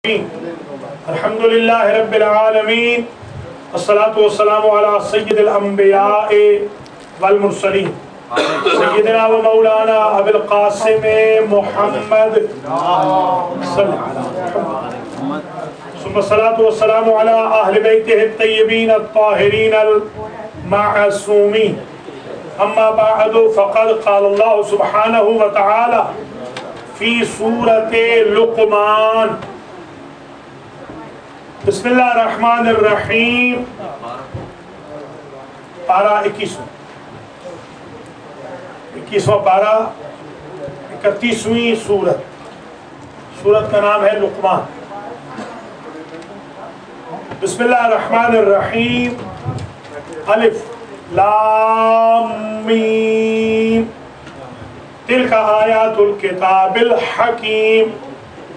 الحمد لله رب العالمين والصلاة والسلام على سيد الأنبياء والمرسلين سيدنا ومولانا أبي القاسم محمد صلى الله عليه وسلم ثم الصلاة والسلام على أهل بيته الطيبين الطاهرين المعصومين أما بعد فقد قال الله سبحانه وتعالى في سورة لقمان بسم اللہ الرحمن الرحیم پارہ 21واں پارہ 31ویں سورت کا نام ہے لقمان. بسم اللہ الرحمن الرحیم الف لام میم تلک آیات الکتاب الحکیم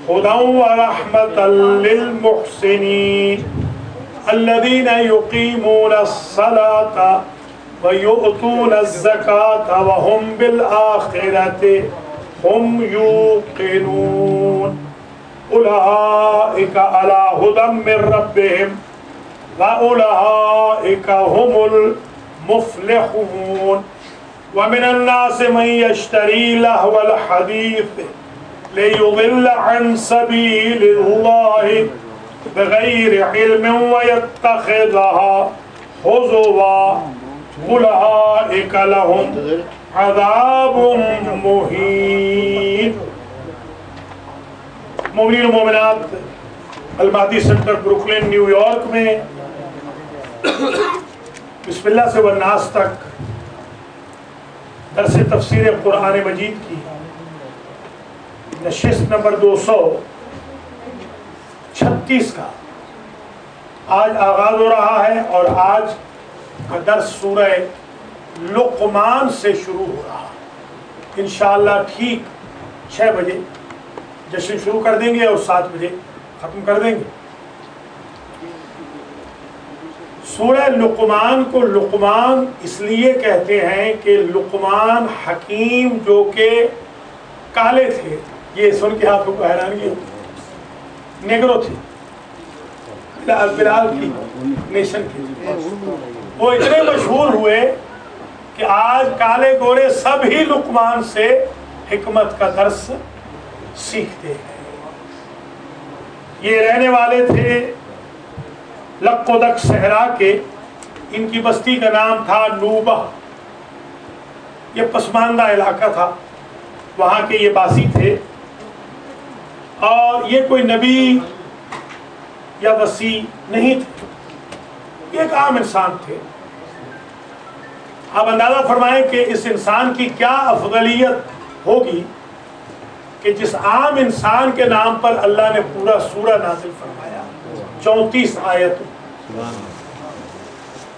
هدى ورحمة للمحسنين الذين يقيمون الصلاة ويؤتون الزكاة وهم بالآخرة هم يوقنون أولئك على هدى من ربهم وأولئك هم المفلحون ومن الناس من يشتري لهو الحديث ليضل عن سبيل الله بغير علم ويتخذها هزوا أولئك لهم عذاب مهين. مومنین و مومنات، المہدی سینٹر بروکلن نیو یارک میں بسم اللہ سے والناس تک درس تفسیر قرآن مجید کی نشست نمبر 236 کا آج آغاز ہو رہا ہے، اور آج کا درس سورہ لقمان سے شروع ہو رہا ہے. انشاءاللہ ٹھیک 6 بجے جشن شروع کر دیں گے اور 7 بجے ختم کر دیں گے. سورہ لقمان کو لقمان اس لیے کہتے ہیں کہ لقمان حکیم جو کہ کالے تھے، یہ سن کے آپ کو حیرانگی ہوتی، نیگرو تھے، بلال کی نیشن کی، وہ اتنے مشہور ہوئے کہ آج کالے گورے سب ہی لقمان سے حکمت کا درس سیکھتے ہیں. یہ رہنے والے تھے لق و دق صحرا کے. ان کی بستی کا نام تھا نوبہ. یہ پسماندہ علاقہ تھا، وہاں کے یہ باسی تھے، اور یہ کوئی نبی یا وصی نہیں تھے، یہ ایک عام انسان تھے. آپ اندازہ فرمائیں کہ اس انسان کی کیا افضلیت ہوگی کہ جس عام انسان کے نام پر اللہ نے پورا سورہ نازل فرمایا، 34 آیت.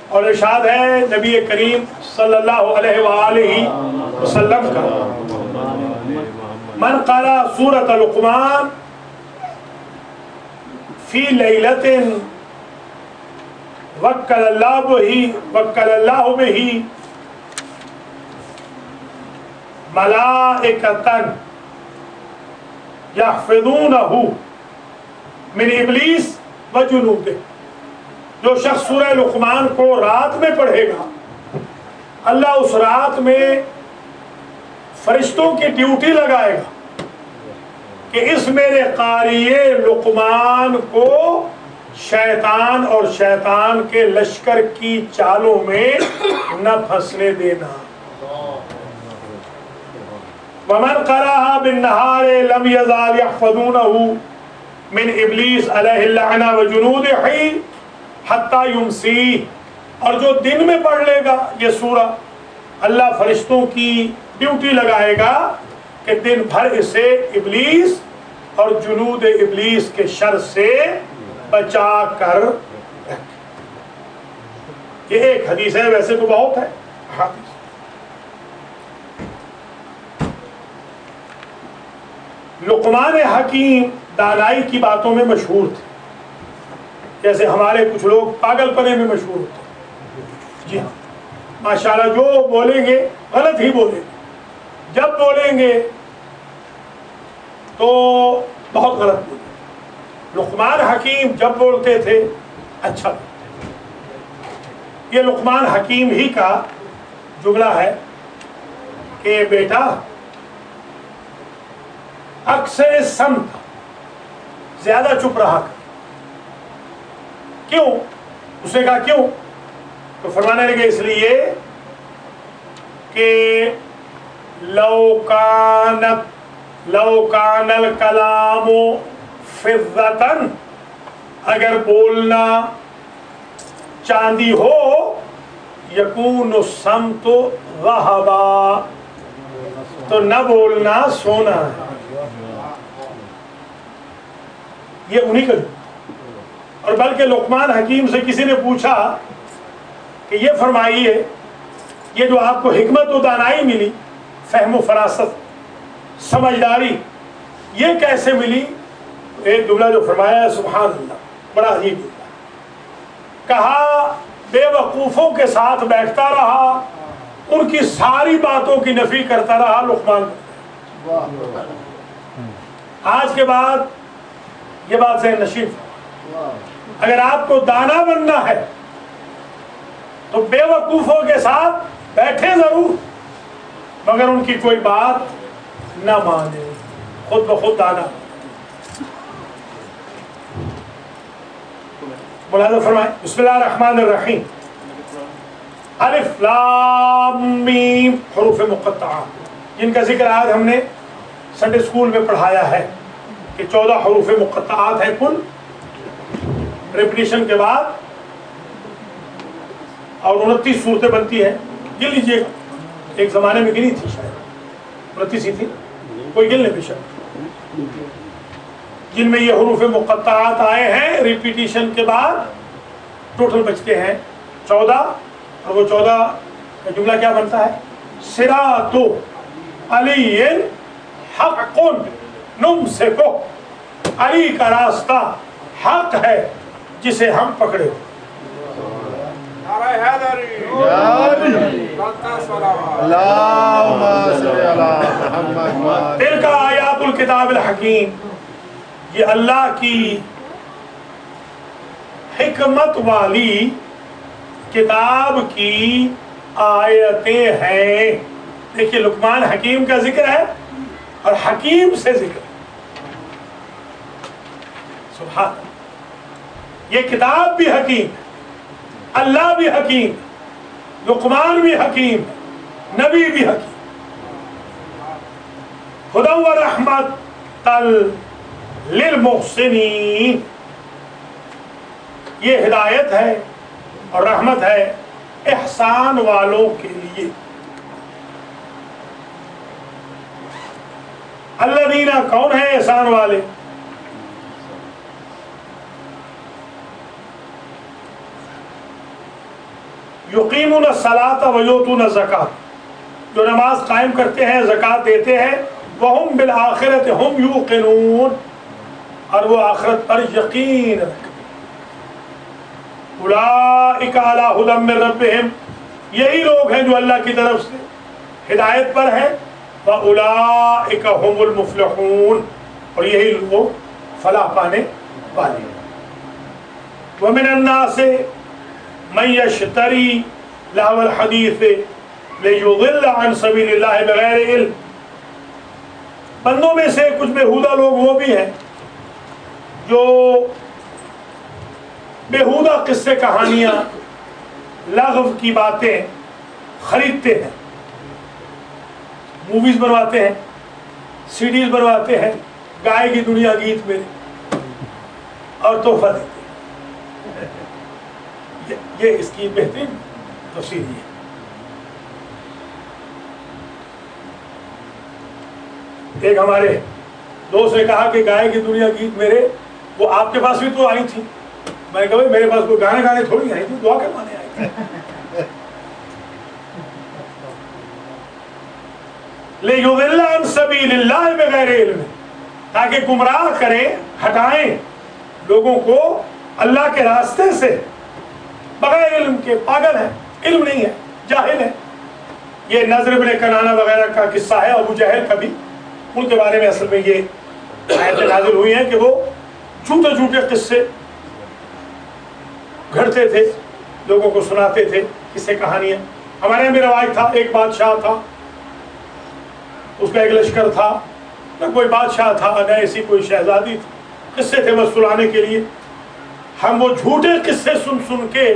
اور ارشاد ہے نبی کریم صلی اللہ علیہ وآلہ وسلم کا، من قرأ سورة لقمان فی لیلۃ وکل اللہ بہ ملائکۃ یحفظونہ من ابلیس وجنودہ. جو شخص سورہ لقمان کو رات میں پڑھے گا، اللہ اس رات میں فرشتوں کی ڈیوٹی لگائے گا کہ اس میرے قاری لقمان کو شیطان اور شیطان کے لشکر کی چالوں میں نہ پھنسنے دینا. وَمَنْ قَرَأَهَا بِالنَّهَارِ لَمْ يَزَالْ يَحْفَظُونَهُ مِنْ إِبْلِيسَ عَلَيْهِ اللَّعْنَةُ وَجُنُودِهِ حَتَّى يُمْسِيهِ. اور جو دن میں پڑھ لے گا یہ سورہ، اللہ فرشتوں کی ڈیوٹی لگائے گا کہ دن بھر اسے ابلیس اور جنود ابلیس کے شر سے بچا کر رکھے. یہ ایک حدیث ہے، ویسے تو بہت ہے حدیث. لقمان حکیم دانائی کی باتوں میں مشہور تھے، جیسے ہمارے کچھ لوگ پاگل پنے میں مشہور ہوتے ہیں. جی ہاں، ماشاءاللہ جو بولیں گے غلط ہی بولیں گے، جب بولیں گے تو بہت غلط بولیں. لقمان حکیم جب بولتے تھے اچھا. یہ لقمان حکیم ہی کا جملہ ہے کہ بیٹا اکثر سمت زیادہ چپ رہا کر. کیوں؟ اس نے کہا کیوں؟ تو فرمانے لگے اس لیے کہ لو کان الکلام فضتاً، اگر بولنا چاندی ہو، یکون الصمت ذہبا، تو نہ بولنا سونا ہے. یہ انہی کا. اور بلکہ لقمان حکیم سے کسی نے پوچھا کہ یہ فرمائیے یہ جو آپ کو حکمت و دانائی ملی، فہم و فراست، سمجھداری، یہ کیسے ملی؟ ایک جملہ جو فرمایا ہے سبحان اللہ، بڑا عجیب جملہ. کہا بے وقوفوں کے ساتھ بیٹھتا رہا، ان کی ساری باتوں کی نفی کرتا رہا لقمان. آج کے بعد یہ بات ذہن نشین، اگر آپ کو دانا بننا ہے تو بے وقوفوں کے ساتھ بیٹھے ضرور، مگر ان کی کوئی بات نہ مانے، خود بخود دانا. ملاحظہ فرمائیں. بسم اللہ الرحمن الرحیم. الف لام میم حروف مقطعات، جن کا ذکر آج ہم نے سنڈے اسکول میں پڑھایا ہے کہ 14 حروف مقطعات ہیں کل، ریپیٹیشن کے بعد، اور 29 صورتیں بنتی ہیں. گن لیجیے گا، ایک زمانے میں گنی تھی شاید 29 ہی تھی، کوئی گن لے بے شک، جن میں یہ حروف مقطعات آئے ہیں ریپیٹیشن کے بعد. ٹوٹل بچتے ہیں 14، اور وہ 14 کا جملہ کیا بنتا ہے؟ صراط علی حق نمسک، علی کا راستہ حق ہے جسے ہم پکڑے. تلک آیات الکتاب الحکیم، یہ اللہ کی حکمت والی کتاب کی آیتیں ہیں. دیکھیے لقمان حکیم کا ذکر ہے اور حکیم سے ذکر. سبحان، یہ کتاب بھی حکیم، اللہ بھی حکیم، لقمان بھی حکیم، نبی بھی حکیم. ہدی و رحمت للمحسنین، یہ ہدایت ہے اور رحمت ہے احسان والوں کے لیے. الذین، کون ہیں احسان والے؟ یقیمون الصلاۃ ویؤتون الزکاۃ، جو نماز قائم کرتے ہیں، زکوٰۃ دیتے ہیں. وہم بالآخرۃ ہم یوقنون، اور وہ آخرت پر یقین رکھتے. اولئک علی ھدی من ربہم، یہی لوگ ہیں جو اللہ کی طرف سے ہدایت پر ہیں. وَأُولَئِكَ هُمُ الْمُفْلِحُونَ، اور یہی لوگ فلاح پانے والے. وَمِنَ النَّاسِ مَن يَشْتَرِي لَهْوَ الْحَدِيثِ لِيُضِلَّ عَن سَبِيلِ اللَّهِ بِغَيْرِ عِلْمٍ، بندوں میں سے کچھ بےہودہ لوگ وہ بھی ہیں جو بےہودہ قصے کہانیاں، لغو کی باتیں خریدتے ہیں، موویز بنواتے ہیں، سیڈیز بنواتے ہیں، گائے کی دنیا گیت میں، اور تحفہ دیتے ہیں. یہ اس کی بہترین تفسیر ہے. ایک ہمارے دوست نے کہا کہ گائے کی دنیا گیت میرے، وہ آپ کے پاس بھی تو آئی تھی. میں نے کہا بھائی میرے پاس کوئی گانے گانے تھوڑی آئی تھی، دعا کروانے آئی تھی. لِيُضِلَّ عَن سَبِيلِ اللَّهِ بِغَيْرِ عِلْمٍ، تاکہ گمراہ کریں، ہٹائیں لوگوں کو اللہ کے راستے سے بغیر علم کے. پاگل ہیں، علم نہیں ہے، جاہل ہیں. یہ نضر بن کنانہ وغیرہ کا قصہ ہے، ابو جہل کا بھی. ان کے بارے میں اصل میں یہ آیتیں نازل ہوئی ہیں کہ وہ جھوٹے جھوٹے قصے گھڑتے تھے، لوگوں کو سناتے تھے قصے کہانیاں. ہمارے یہاں بھی رواج تھا، ایک بادشاہ تھا، اس کا ایک لشکر تھا، نہ کوئی بادشاہ تھا نہ ایسی کوئی شہزادی تھی، قصے تھے بس سنانے کے لیے. ہم وہ جھوٹے قصے سن سن کے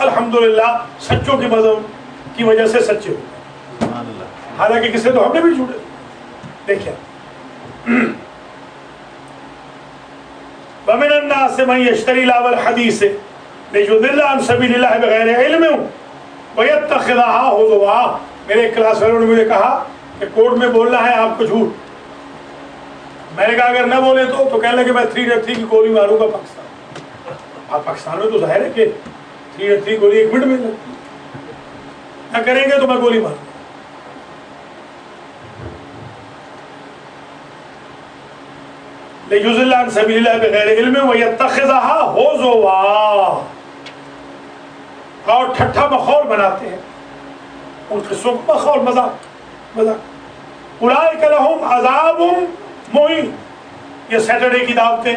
الحمدللہ سچوں کی وجہ سے سچے ہو گئے. حالانکہ قصے تو ہم نے بھی جھوٹے. دیکھیں وَمِنَ النَّاسِ مَن يَشْتَرِي لَهْوَ الْحَدِيثِ لِيُضِلَّ عَن سَبِيلِ اللَّهِ بِغَيْرِ عِلْمٍ وَيَتَّخِذَهَا هُزُوًا. میرے ایک کلاس والوں نے مجھے کہا کہ کورٹ میں بولنا ہے آپ کو جھوٹ. میں نے کہا اگر نہ بولے تو کہنے لگے میں 3 کی گولی ماروں گا پاکستان. آپ پاکستان میں تو ظاہر ہے کہ 3 گولی 1 منٹ میں لگتی ہے، نہ کریں گے تو میں گولی ماروں گا. لِيُضِلَّ عَن سَبِيلِ اللَّهِ بِغَيْرِ عِلْمٍ وَيَتَّخِذَهَا هُزُوًا. اور ٹھٹھا مخول بناتے ہیں ان قصوں کو، مخول مذاق. اولئک لہم عذاب مہین. یہ سیٹرڈے کی دعوتیں،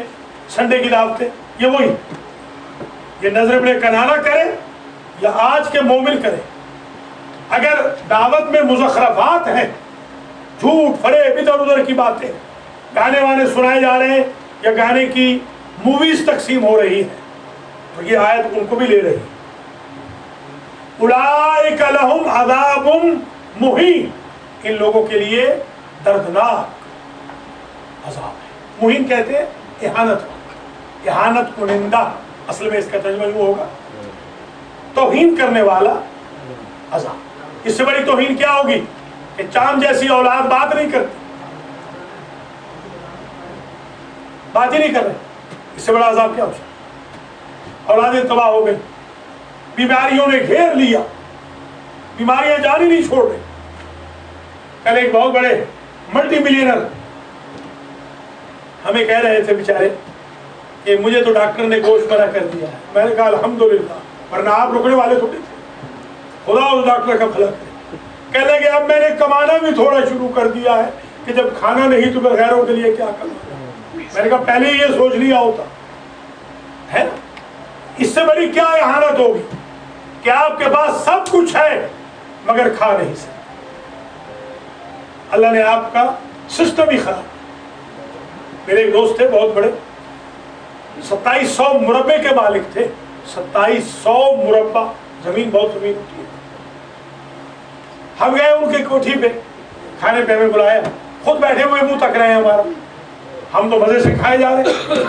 سنڈے کی دعوتیں، یہ وہی. یہ نظر ابن کنانہ کرے یا آج کے مومن کرے، اگر دعوت میں مزخرفات ہیں، جھوٹ فریب ادھر ادھر کی باتیں، گانے وانے سنائے جا رہے ہیں یا گانے کی موویز تقسیم ہو رہی ہے، تو یہ آیت ان کو بھی لے رہی. اولئک لہم عذاب مہین. ان لوگوں کے لیے دردناک عذاب ہے. مہین کہتے ہیں اہانت کنندہ، اصل میں اس کا ترجمہ یوں ہوگا توہین کرنے والا عذاب. اس سے بڑی توہین کیا ہوگی کہ چاند جیسی اولاد بات نہیں کرتی، بات ہی نہیں کر رہے. اس سے بڑا عذاب کیا ہو سکتا؟ اولادیں تباہ ہو گئی، بیماریوں نے گھیر لیا، بیماریاں جان ہی نہیں چھوڑ رہی. کل ایک بہت بڑے ملٹی ملینر ہمیں کہہ رہے تھے بیچارے کہ مجھے تو ڈاکٹر نے گوشت منع کر دیا ہے. میں نے کہا الحمدللہ، ورنہ آپ رکنے والے تھوڑے تھے. خدا اس ڈاکٹر کا بھلا کرے. کہنے لگے اب میں نے کمانا بھی تھوڑا شروع کر دیا ہے کہ جب کھانا نہیں تو میں غیروں کے لیے کیا کروں. میں نے کہا پہلے یہ سوچ لیا ہوتا ہے نا. اس سے بڑی کیا اہانت ہوگی کہ آپ کے پاس سب کچھ ہے مگر کھا نہیں سکتے. اللہ نے آپ کا سسٹم ہی خراب. میرے ایک دوست تھے بہت بڑے، 2700 مربع کے مالک تھے. 2700 مربع زمین، بہت زمین ہوتی ہے. ہم گئے ان کے کوٹھی پہ کھانے پہ، ہمیں بلایا، خود بیٹھے ہوئے منہ تک رہے ہیں ہمارا، ہم تو مزے سے کھائے جا رہے ہیں.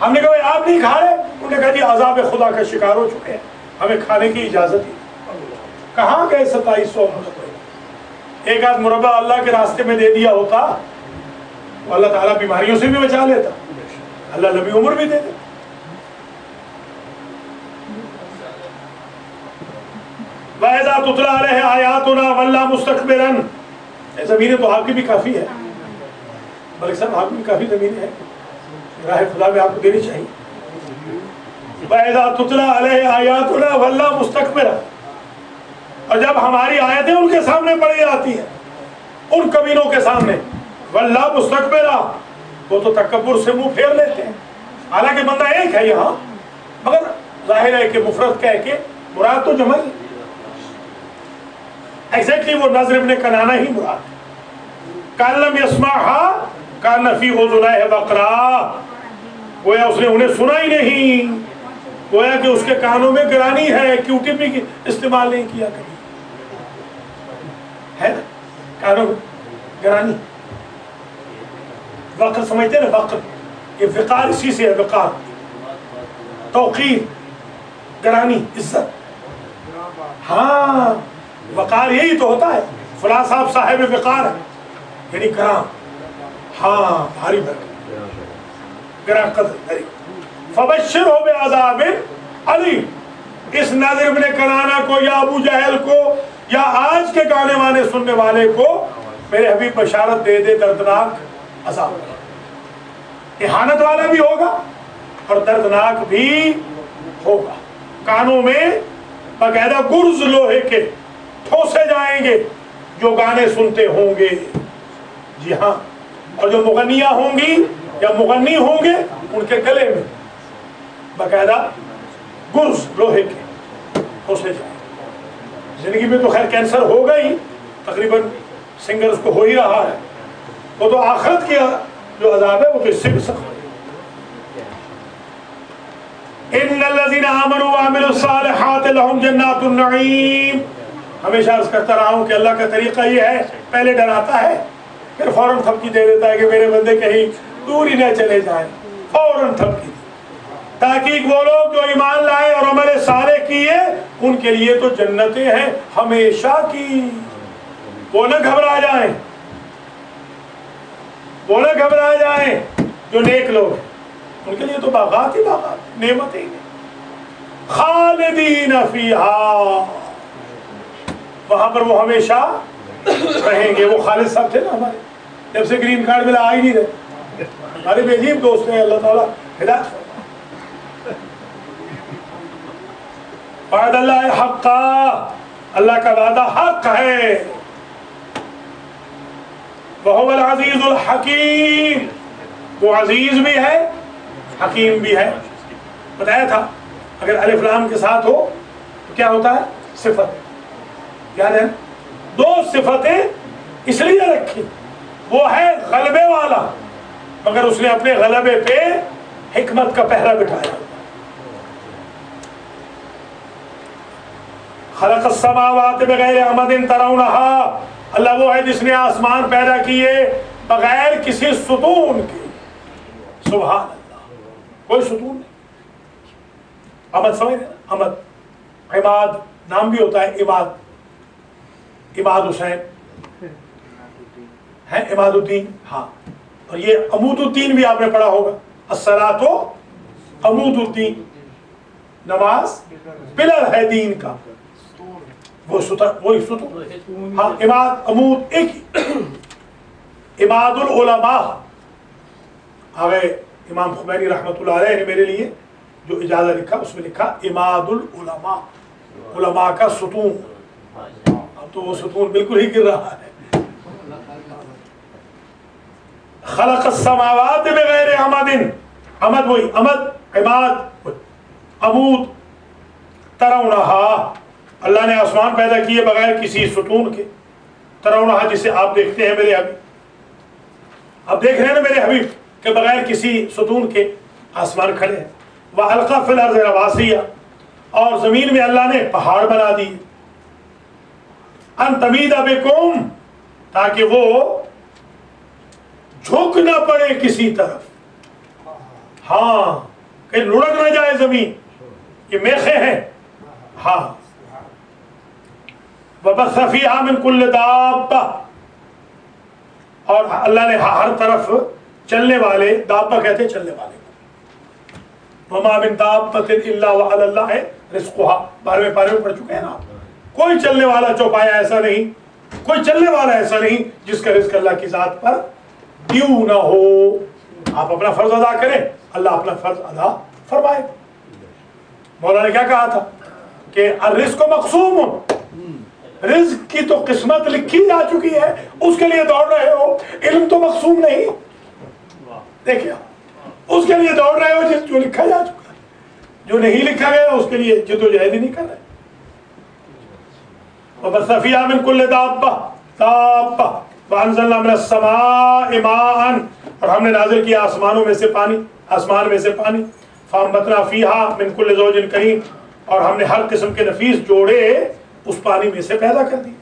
ہم نے کہا بھائی آپ نہیں کھا رہے؟ انہوں نے کہا جی عذاب خدا کا شکار ہو چکے ہیں، ہمیں کھانے کی اجازت ہی. کہاں گئے 2700 مربع؟ ایک آدھ مربع اللہ کے راستے میں دے دیا ہوتا تو اللہ تعالیٰ بیماریوں سے بھی بچا لیتا، اللہ لمبی عمر بھی دے دیتا. وَإِذَا تُتْلَىٰ عَلَيْهِ آيَاتُنَا وَلَّىٰ مُسْتَكْبِرًا. زمینیں تو آپ کی بھی کافی ہے ملک صاحب، آپ کی بھی کافی زمینیں ہیں، راہ خدا میں آپ کو دینی چاہیے. وَإِذَا تُتْلَىٰ عَلَيْهِ آيَاتُنَا وَلَّىٰ مُسْتَكْبِرًا. اور جب ہماری آیتیں ان کے سامنے پڑھی جاتی ہیں، ان کمینوں کے سامنے، وَلَّىٰ مُسْتَكْبِرًا، وہ تو تکبر سے منہ پھیر لیتے ہیں. حالانکہ بندہ ایک ہے یہاں، مگر ظاہر ہے کہ مفرد کہہ کے مراد تو جمع ہی. ایگزیکٹلی وہ نضر ابن کنانہ ہی مراد ہے. کَأَن لَّمْ يَسْمَعْهَا كَأَنَّ فِي أُذُنَيْهِ وَقْرًا. گویا اس نے انہیں سنا ہی نہیں، گویا کہ اس کے کانوں میں گرانی ہے. کیوں ٹی پی استعمال نہیں کیا کبھی ہے نا، کانوں میں گرانی. وقر سمجھتے ہیں نا، وقر، یہ وقار اسی سے ہے. وقار توقیر، گرانی، عزت. ہاں وقار یہی تو ہوتا ہے. فلاں صاحب صاحب وقار ہے یعنی گراں، ہاں بھاری برکت، گراں قدر. فبشرہ بعذاب علیم. اس ناظر ابن کنانہ کو یا ابو جہل کو یا آج کے گانے وانے سننے والے کو میرے حبیب بشارت دے دے دردناک عذاب. اہانت والا بھی ہوگا اور دردناک بھی ہوگا. کانوں میں باقاعدہ گرز لوہے کے ٹھوسے جائیں گے جو گانے سنتے ہوں گے. جی ہاں، اور جو مغنیاں ہوں گی یا مغنی ہوں گے ان کے گلے میں باقاعدہ گرز لوہے کے اسے جائے. زندگی میں تو خیر کینسر ہوگا ہی, تقریباً سنگرز کو ہو ہی رہا ہے, وہ تو آخرت کی جو عذاب ہے وہ تو اس سے بھی سخت ہے. ان الذين آمنوا وعملوا الصالحات لهم جنات النعیم. ہمیشہ عرض کرتا رہا ہوں کہ اللہ کا طریقہ یہ ہے, پہلے ڈراتا ہے پھر فوراً تھپکی دے دیتا ہے کہ میرے بندے کہیں دور ہی نہ چلے جائیں, فوراً تھپکی, تاکہ وہ لوگ جو ایمان لائے اور عمل صالح کیے ان کے لیے تو جنتیں ہیں ہمیشہ کی. وہ نہ گھبرا جائیں, وہ نہ گھبرا جائیں جو نیک لوگ ہیں, ان کے لیے تو باغات ہی باغات, نعمتیں ہی. خالدین فیہا, وہاں پر وہ ہمیشہ رہیں گے. وہ خالد صاحب تھے نا ہمارے, جب سے گرین کارڈ ملا آ ہی نہیں رہے, ہمارے بے عجیب دوست ہیں, اللہ تعالیٰ ہدایت. وعد اللہ حقا, اللہ کا وعدہ حق ہے. وہو العزیز الحکیم, وہ عزیز بھی ہے حکیم بھی ہے. بتایا تھا اگر الف لام کے ساتھ ہو تو کیا ہوتا ہے, صفت. یاد ہے, دو صفتیں اس لیے رکھی, وہ ہے غلبے والا مگر اس نے اپنے غلبے پہ حکمت کا پہرا بٹھایا. خلق السماوات بغیر عمد ترونہا, اللہ وہ ہے جس نے آسمان پیدا کیے بغیر کسی ستون کے. سبحان اللہ, کوئی ستون نہیں. عمد سمجھ رہے ہیں, عمد, عماد نام بھی ہوتا ہے عماد, عماد حسین ہے, عماد الدین. ہاں, اور یہ عمود الدین بھی آپ نے پڑھا ہوگا, الصلاۃ عمود الدین, نماز پلر ہے دین کا, وہ وہی ستون. ہاں, عماد عمود ایک ہی. عماد العلماء, آگے امام خمینی رحمۃ اللہ علیہ نے میرے لیے جو اجازہ لکھا اس میں لکھا عماد العلماء, علماء کا ستون. اب تو وہ ستون بالکل ہی گر رہا ہے. خلق السماوات بغیر عمد, عمد وہی عمد, عماد عمود. ترونہا, اللہ نے آسمان پیدا کیے بغیر کسی ستون کے. ترونہا جسے آپ دیکھتے ہیں میرے حبیب, آپ دیکھ رہے ہیں نا میرے حبیب کہ بغیر کسی ستون کے آسمان کھڑے ہیں. وَأَلْقَى فِي الْأَرْضِ رَوَاسِيَ, اور زمین میں اللہ نے پہاڑ بنا دی. أَن تَمِيدَ بِكُمْ, تاکہ وہ جھک نہ پڑے کسی طرف. ہاں, کہ لڑک نہ جائے زمین, یہ میخیں ہیں. ہاں, وَبَثَّ فِيهَا مِن كُلِّ دَابَّةٍ, اور اللہ نے ہر طرف چلنے والے, دابہ کہتے ہیں چلنے والے. وَمَا مِن دَابَّةٍ إِلَّا وَعَلَى اللَّهِ رِزْقُهَا, 12ویں پارے میں پڑھ چکے ہیں نا. کوئی چلنے والا چوپایا ایسا نہیں, کوئی چلنے والا ایسا نہیں جس کا رزق اللہ کی ذات پر دیو نہ ہو. آپ اپنا فرض ادا کریں, اللہ اپنا فرض ادا فرمائے. مولا نے کیا کہا تھا کہ الرزق مقسوم, رزق کی تو قسمت لکھی جا چکی ہے, اس کے لیے دوڑ رہے ہو. علم تو مقسوم نہیں, دیکھیں اس کے لیے دوڑ رہے ہو جو لکھا جا چکا ہے. جو نہیں لکھا گیا اس کے لیے جدوجہد ہی نہیں کر رہے. وَبَثَّ فِيهَا مِن كُلِّ دَابَّةٍ وَأَنزَلْنَا مِنَ السَّمَاءِ مَاءً, اور ہم نے نازل کیا آسمانوں میں سے پانی, آسمان میں سے پانی. فَأَنبَتْنَا فِيهَا مِن كُلِّ زَوْجٍ كَرِيمٍ, اور ہم نے ہر قسم کے نفیس جوڑے اس پانی میں سے پیدا کر دی.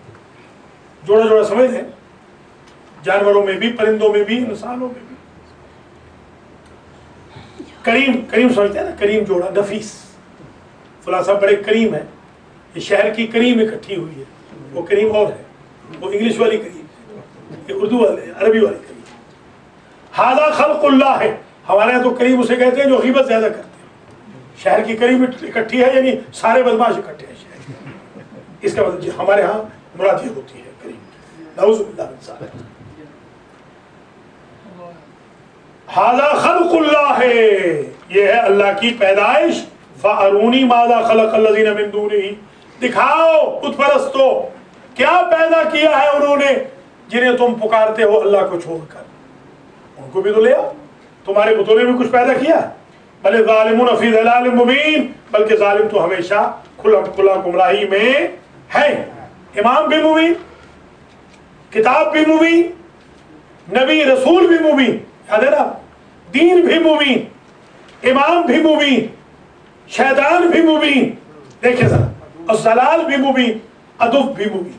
جوڑا جوڑا سمجھ لیں, جانوروں میں بھی, پرندوں میں بھی, انسانوں میں بھی. کریم, کریم سمجھتے ہیں نا, کریم جوڑا, نفیس. فلاں صاحب بڑے کریم ہیں, یہ شہر کی کریم اکٹھی ہوئی ہے, وہ کریم اور ہے, وہ انگلش والی کریم, یہ اردو والے عربی والی کریم. ھذا خلق اللہ ہے, ہمارے یہاں تو کریم اسے کہتے ہیں جو غیبت زیادہ کرتے ہیں. شہر کی کریم اکٹھی ہے یعنی سارے بدماش اکٹھے ہیں شہر. اس کا مطلب ہمارے ہاں مراد یہ ہوتی ہے کریم. نعوذ باللہ من ذالک. ھذا خلق اللہ ہے, یہ ہے اللہ کی پیدائش. فَأَرُونِي مَاذَا خَلَقَ الَّذِينَ مِن دُونِهِ, دکھاؤ بت پرستو کیا پیدا کیا ہے انہوں نے جنہیں تم پکارتے ہو اللہ کو چھوڑ کر. ان کو بھی تو لے آؤ, تمہارے بتوں نے بھی کچھ پیدا کیا؟ بل ظالمون فی ضلال مبین، بلکہ ظالم تو ہمیشہ کھلا گمراہی میں ہے۔ امام بھی مبین، کتاب بھی مبین، نبی رسول بھی مبین، یاد ہے نا، دین بھی مبین، امام بھی مبین، شیطان بھی مبین، دیکھیں ذرا، اور ضلال بھی مبین، ادب بھی مبین،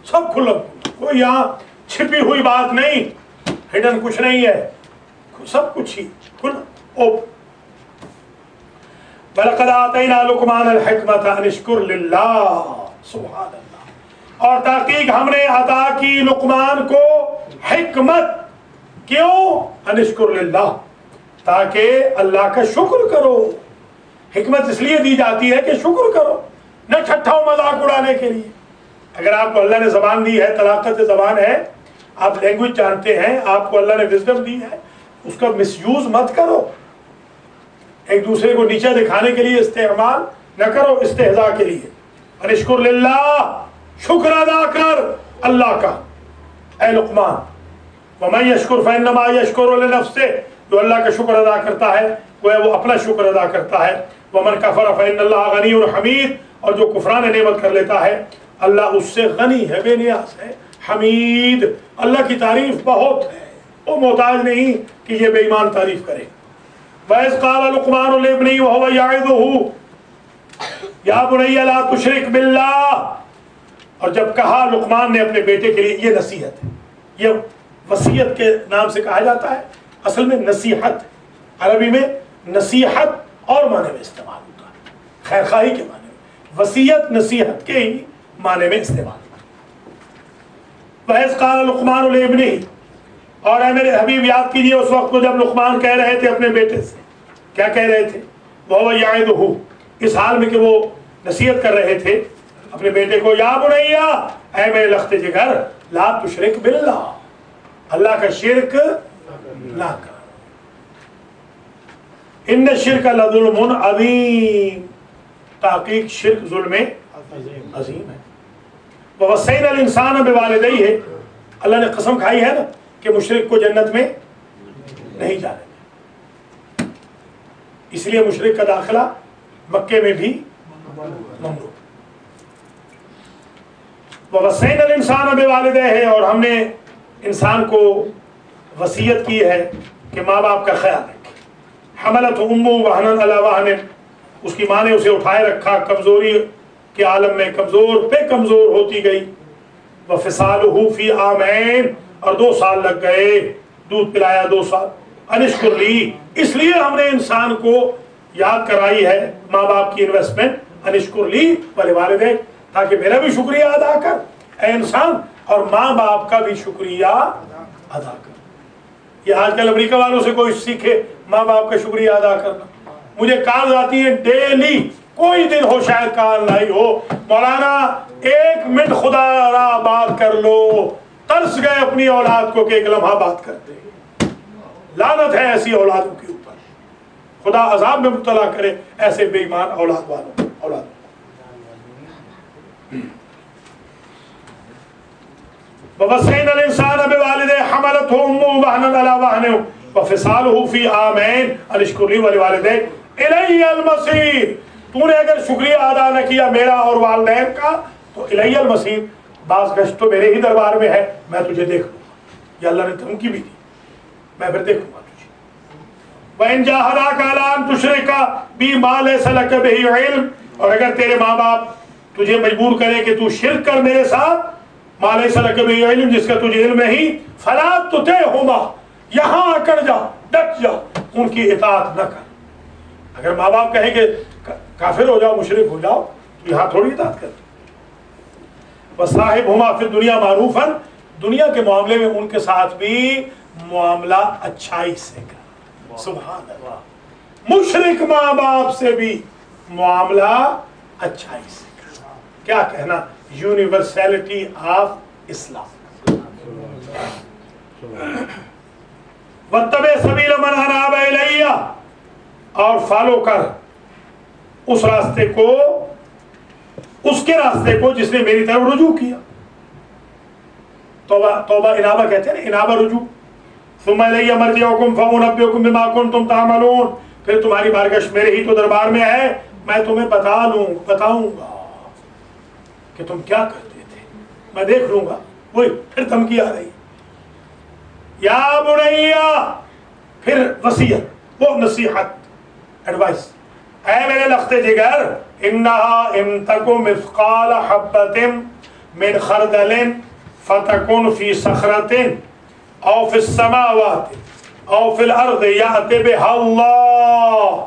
سب کھلا، کوئی یہاں چھپی ہوئی بات نہیں، ہڈن کچھ نہیں ہے، سب کچھ ہی کھلا اوپن۔ وَلَقَدْ آتَيْنَا لُقْمَانَ الْحِكْمَةَ أَنِ اشْكُرْ لِلَّهِ، سبحان اللہ، اور تحقیق ہم نے عطا کی لقمان کو حکمت، کیوں؟ أَنِ اشْكُرْ لِلَّهِ، تاکہ اللہ کا شکر کرو۔ حکمت اس لیے دی جاتی ہے کہ شکر کرو، نہ ٹھٹھا و مذاق اڑانے کے لیے۔ اگر آپ کو اللہ نے زبان دی ہے، طلاقت زبان ہے، آپ لینگویج جانتے ہیں، آپ کو اللہ نے وزڈم دی ہے، اس کا مس یوز مت کرو، ایک دوسرے کو نیچا دکھانے کے لیے استعمال نہ کرو، استہزاء کے لیے۔ انشکر للہ، شکر ادا کر اللہ کا اے لقمان۔ ومن یشکر فانما یشکر لنفسہ، جو اللہ کا شکر ادا کرتا ہے وہ اپنا شکر ادا کرتا ہے۔ ومن کفر فان اللہ غنی حمید، اور جو کفران نعمت کر لیتا ہے اللہ اس سے غنی ہے، بے نیاز ہے، حمید، اللہ کی تعریف بہت ہے، وہ محتاج نہیں کہ یہ بے ایمان تعریف کرے۔ وَإِذْ قَالَ لُقْمَانُ لِابْنِهِ وَهُوَ يَعِظُهُ يَا بُنَيَّ لَا تُشْرِكْ بِاللَّهِ، اور جب کہا لقمان نے اپنے بیٹے کے لیے، یہ نصیحت ہے، یہ وصیت کے نام سے کہا جاتا ہے، اصل میں نصیحت، عربی میں نصیحت اور معنی میں استعمال ہوتا ہے، خیر خواہی کے معنی میں، وصیت نصیحت کے ہی معنی میں استعمال ہوتا ہے۔ وَإِذْ قَالَ لُقْمَانُ لِابْنِهِ، اور اے میرے حبیب یاد کیجئے اس وقت کو جب لقمان کہہ رہے تھے اپنے بیٹے سے، کیا کہہ رہے تھے؟ وَهُوَ يَعِظُهُ، اس حال میں کہ وہ نصیحت کر رہے تھے اپنے بیٹے کو، یا بنیا، اے میرے لخت جگر، لا تشرک باللہ، اللہ کا شرک نہ کر، ان الشرک لظلم عظیم، تحقیق شرک ظلم عظیم ہے۔ وَوَصَّيْنَا الْإِنسَانَ بِوَالِدَيْهِ، اللہ نے قسم کھائی ہے نا کہ مشرک کو جنت میں نہیں جانے دیں، اس لیے مشرک کا داخلہ مکے میں بھی ممنوع۔ وَوَصَّيْنَا الْإِنسَانَ بِوَالِدَيْهِ، اور ہم نے انسان کو وصیت کی ہے کہ ماں باپ کا خیال رکھے۔ حملتہ امہ وہنا علی وہن، اس کی ماں نے اسے اٹھائے رکھا کمزوری کے عالم میں، کمزور پہ کمزور ہوتی گئی۔ وفصالہ فی عامین، اور 2 سال لگ گئے، دودھ پلایا 2 سال۔ انشکر لی، اس لیے ہم نے انسان کو یاد کرائی ہے ماں باپ کی انویسٹمنٹ، انشکر لی ولوالدیک، تاکہ میرا بھی شکریہ ادا کر اے انسان، اور ماں باپ کا بھی شکریہ ادا کر۔ یہ آج کل امریکہ والوں سے کوئی سیکھے ماں باپ کا شکریہ ادا کرنا۔ مجھے کال آتی ہے ڈیلی، کوئی دن ہو شاید کال نہیں ہو، مولانا 1 منٹ خدا را بات کر لو، ترس گئے اپنی اولاد کو کہ 1 لمحہ بات کرتے ہیں۔ لعنت ہے ایسی اولادوں کے اوپر، خدا عذاب میں مبتلا کرے ایسے بے ایمان اولاد والوں اولاد۔ وَوَصَّيْنَا الْإِنسَانَ بِوَالِدَيْهِ حَمَلَتْهُ أُمُّهُ وَهْنًا عَلَى وَهْنٍ وَفِصَالُهُ فِي عَامَيْنِ أَنِ اشْكُرْ لِي وَلِوَالِدَيْكَ إِلَيَّ الْمَصِيرُ، تو نے اگر شکریہ ادا نہ کیا میرا اور والدین کا تو إِلَيَّ الْمَصِيرُ، بعض گشت تو میرے ہی دربار میں ہے، میں تجھے دیکھ لوں گا۔ یہ اللہ نے دھمکی بھی دی، میں پھر دیکھ لوں گا تجھے۔ وَإِن جَاهَدَاكَ عَلَىٰ أَن تُشْرِكَ بِي مَا لَيْسَ لَكَ بِهِ عِلْمٌ، اور اگر تیرے ماں باپ تجھے مجبور کرے کہ تو شرک کر میرے ساتھ، مَا لَيْسَ لَكَ بِهِ عِلْمٌ، جس کا تجھے علم نہیں، فَلَا تُطِعْهُمَا، یہاں اکڑ جا، ڈٹ جا، ان کی اطاعت نہ کر۔ اگر ماں باپ کہیں کہ کافر ہو جاؤ، مشرک ہو جاؤ، تو یہاں تھوڑی اطاعت کر۔ وَصَاحِبْهُمَا فِي الدُّنْيَا مَعْرُوفًا، دنیا کے معاملے میں ان کے ساتھ بھی معاملہ اچھائی سے کر۔ سبحان اللہ، مشرک ماں باپ سے بھی معاملہ اچھائی سے کر۔ کیا کہنا، یونیورسلٹی آف اسلام۔ وَاتَّبِعْ سَبِيلَ مَنْ أَنَابَ إِلَيَّ، اور فالو کر اس راستے کو، اس کے راستے کو جس نے میری طرف رجوع کیا۔ توبہ انابہ کہتے ہیں نا، انابہ رجوع۔ ثم الی مرجعکم فانبئکم بما کنتم تعملون، پھر تمہاری بارگاہ میرے ہی تو دربار میں ہے، میں تمہیں بتاؤں گا کہ تم کیا کرتے تھے، میں دیکھ لوں گا۔ وہی پھر دھمکی آ رہی، یا بنیا، پھر وصیت، وہ نصیحت، ایڈوائس، اے میرے لخت جگر، انہا ان تک مثقال حبۃ من خردل فتکن فی صخرۃ او فی السماوات او فی الارض یأت بہا اللہ،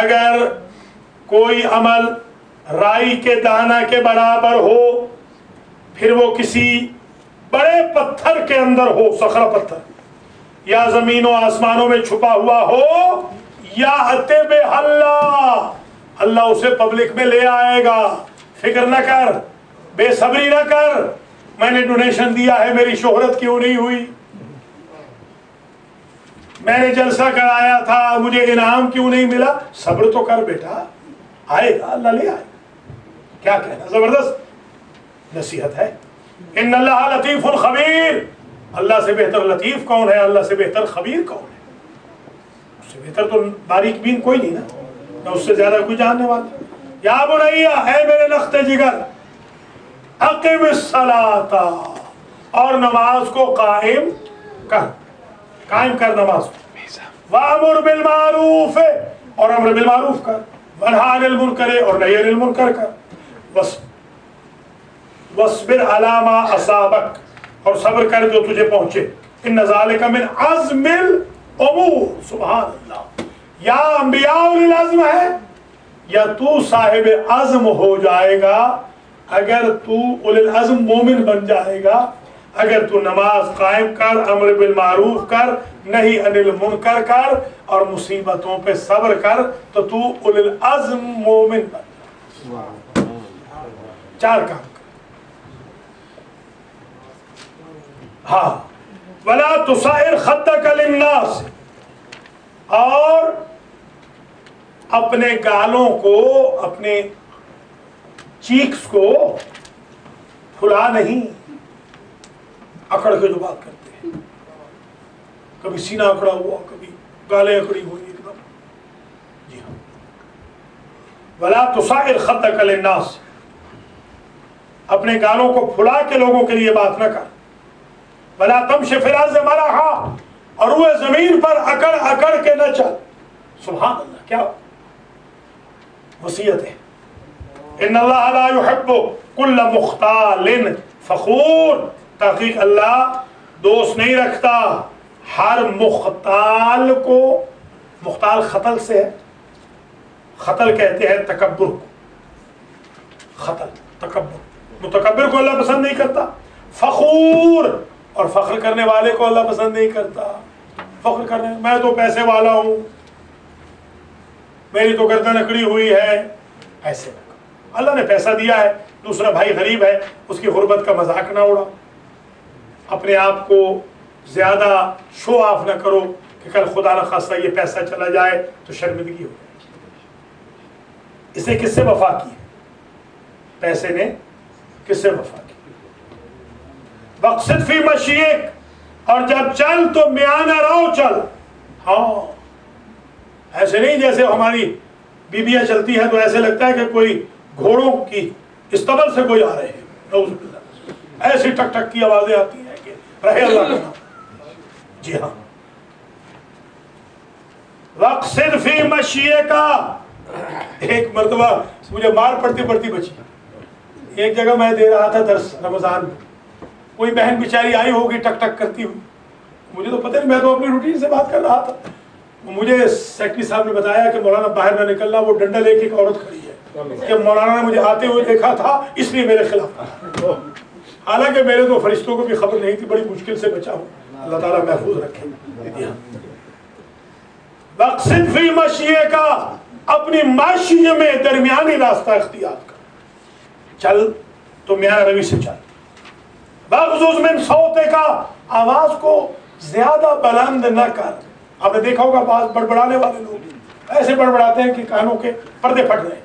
اگر کوئی عمل رائی کے دانہ کے برابر ہو، پھر وہ کسی بڑے پتھر کے اندر ہو، صخرہ پتھر، یا زمین و آسمانوں میں چھپا ہوا ہو، یا اتے بے اللہ اسے پبلک میں لے آئے گا۔ فکر نہ کر، بے صبری نہ کر، میں نے ڈونیشن دیا ہے، میری شہرت کیوں نہیں ہوئی، میں نے جلسہ کرایا تھا، مجھے انعام کیوں نہیں ملا، صبر تو کر بیٹا، آئے گا، اللہ لے آئے گا۔ کیا کہنا، زبردست نصیحت ہے۔ ان اللہ لطیف خبیر، اللہ سے بہتر لطیف کون ہے، اللہ سے بہتر خبیر کون ہے، اس سے بہتر تو باریک بین کوئی نہیں نا، نہ اس سے زیادہ کوئی جاننے والا۔ یا بنیا، اے میرے لخت جگر، اقم الصلاۃ، اور نماز کو قائم کر نماز کو، وامر بالمعروف، اور امر بالمعروف کر، ونہی عن المنکر، اور نہی عن المنکر کر، واصبر علی ما اصابک، اور صبر کر جو تجھے پہنچے، ان ذالک من عزم الامور، سبحان اللہ، یا انبیاء اولی العزم ہے، یا تو صاحب عزم ہو جائے گا اگر تو اولی العزم مومن بن جائے گا، اگر تو نماز قائم کر، امر بالمعروف کر، نہی عن المنکر کر، اور مصیبتوں پہ صبر کر، تو تو اولی العزم مومن بن جائے۔ چار کام کر، ہاں، ولا تصائر خدک للناس، اور اپنے گالوں کو، اپنے چیکس کو پھلا نہیں، اکڑ کے جو بات کرتے ہیں، کبھی سینہ اکڑا ہوا، کبھی گالیں اکڑی ہوئی ایک دم، جی ہاں، ولا تصائر خدک للناس، اپنے گالوں کو پھلا کے لوگوں کے لیے بات نہ کر، ولا تمشی فی الارض مرحا، اور وہ زمین پر اکڑ اکڑ کے نہ چل، سبحان اللہ، کیا وصیت ہے۔ ان اللہ لا يحب كل مختال فخور، تحقیق اللہ دوست نہیں رکھتا ہر مختال کو، مختال خطل سے ہے، خطل کہتے ہیں تکبر کو، خطل تکبر، متکبر کو اللہ پسند نہیں کرتا، فخور، اور فخر کرنے والے کو اللہ پسند نہیں کرتا، فخر کرنے، میں تو پیسے والا ہوں، میری تو گردن اکڑی ہوئی ہے، ایسے نہ کرو، اللہ نے پیسہ دیا ہے، دوسرا بھائی غریب ہے، اس کی غربت کا مذاق نہ اڑا، اپنے آپ کو زیادہ شو آف نہ کرو کہ کل خدا نہ خواستہ یہ پیسہ چلا جائے تو شرمندگی ہو جائے۔ اس نے کس سے وفا کی؟ پیسے نے کس سے وفا کی؟ وقصد فی مشیک، اور جب چل تو میانہ رو چل، ہاں، ایسے نہیں جیسے ہماری بیبیاں چلتی ہیں تو ایسے لگتا ہے کہ کوئی گھوڑوں کی استبل سے کوئی آ رہے ہیں، نعوذ باللہ، ایسی ٹک ٹک کی آوازیں آتی ہیں کہ رہے اللہ کا نام۔ جی ہاں، وقصد فی مشیک، ایک مرتبہ مجھے مار پڑتی پڑتی بچی، ایک جگہ میں دے رہا تھا درس رمضان میں، کوئی بہن بیچاری آئی ہوگی ٹک ٹک کرتی ہوئی، مجھے تو پتہ نہیں، میں تو اپنی روٹین سے بات کر رہا تھا، مجھے سیکٹری صاحب نے بتایا کہ مولانا باہر نہ نکلنا، وہ ڈنڈا لے کے ایک عورت کھڑی ہے، کہ مولانا نے مجھے آتے ہوئے دیکھا تھا اس لیے میرے خلاف، حالانکہ میرے تو فرشتوں کو بھی خبر نہیں تھی، بڑی مشکل سے بچا ہوں، اللہ تعالیٰ محفوظ رکھے۔ وقصد فی مشیک، اپنی معاشی میں درمیانی راستہ اختیار کر، چل تو میانہ روی سے چل۔ وغضض من صوتک، آواز کو زیادہ بلند نہ کر، آپ نے دیکھا ہوگا بعض بڑبڑانے والے لوگ ایسے بڑبڑاتے ہیں کہ کانوں کے پردے پھٹ رہے ہیں۔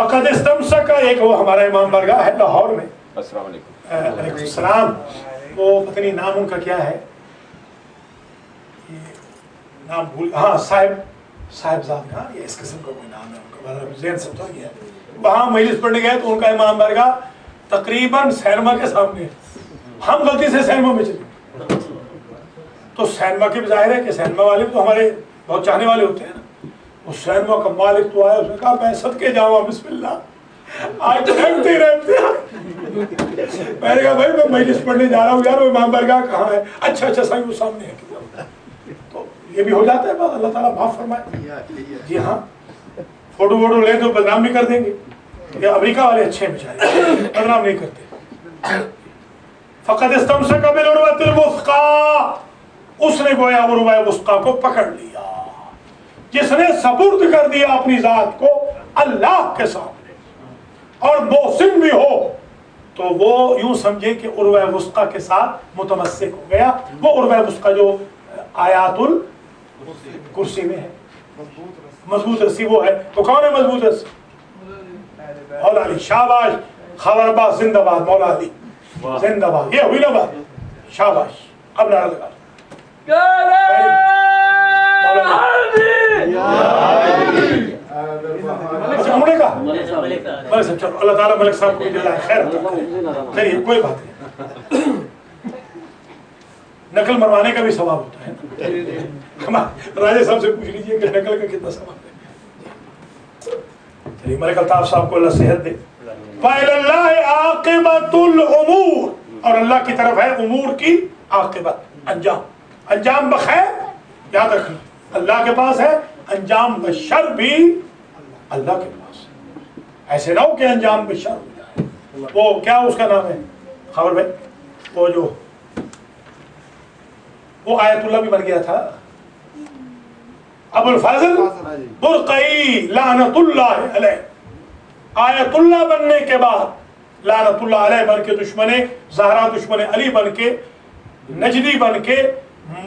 فقد استمسک، ایک وہ ہمارا امام برگاہ ہے لاہور میں، السلام علیکم۔ علیکم السلام، وہ پتہ نہیں نام ان کا کیا ہے، نام بھول، ہاں صاحبزاد، ہاں یہ اس قسم کا کوئی نام ہے ان کا، ذہن سے اتر گیا۔ وہاں مجلس پڑھنے گئے تو ان کا امام برگاہ تقریباً سینما کے سامنے ہے، ہم غلطی سے سینما میں چلے، تو سینما کے ظاہر ہے کہ سینما والے تو ہمارے بہت چاہنے والے ہوتے ہیں نا، اس سینما کا مالک تو آیا، اس نے کہا میں صدقے جاؤں بسم اللہ، آج رہتے رہتے میں نے کہا بھائی میں مجلس پڑھنے جا رہا ہوں یار، وہ امام برگاہ کہاں ہے؟ اچھا صحیح وہ سامنے ہے۔ تو یہ بھی ہو جاتا ہے بات، اللہ تعالیٰ معاف فرمائے۔ جی ہاں، فوٹو ووٹو لیں تو بدنام بھی کر دیں گے، یہ امریکہ والے اچھے ہیں بیچارے، بدنام نہیں کرتے۔ فقد استمسک بالعروۃ الوثقی، اس نے گویا عروہ وثقی کو پکڑ لیا، جس نے سپرد کر دیا اپنی ذات کو اللہ کے سامنے، اور محسن بھی ہو تو وہ یوں سمجھے کہ عروہ وثقی کے ساتھ متمسک ہو گیا۔ وہ عروہ وثقی جو آیات الکرسی میں ہے، مضبوط رسی وہ ہے، تو کون ہے مضبوط رسی؟ مولا علی، شاباش، خبر باز زندہ باد، مولا علی زندہ باد، یہ ہوئی نا بات، شاباش، اب نعرہ لگا۔ اچھا عمرے کا ملک صاحب، چلو اللہ تعالیٰ ملک صاحب کو جزائے خیر عطا کرے، چلیے کوئی بات نہیں، نقل مروانے کا بھی ثواب ہوتا ہے، راجہ صاحب سے پوچھ لیجئے کہ نقل کا کتنا ثواب ہے۔ چلیے ملک الطاف صاحب کو اللہ صحت دے۔ وَإِلَى اللَّهِ عَاقِبَةُ الْأُمُورِ، اور اللہ کی طرف ہے امور کی عاقبت، انجام بخیر، یاد رکھنا اللہ کے پاس ہے، انجام بشر بھی اللہ کے پاس ہے، ایسے نہ ہو کہ انجام بشر ہو جائے۔ وہ کیا اس کا نام ہے خبر بھائی، وہ جو وہ آیت اللہ بھی بن گیا تھا، ابو الفضل برقعی لعنت اللہ علیہ، آیت اللہ بننے کے بعد لعنت اللہ علیہ بن کے دشمن زہرا، دشمن علی بن کے، نجدی بن کے،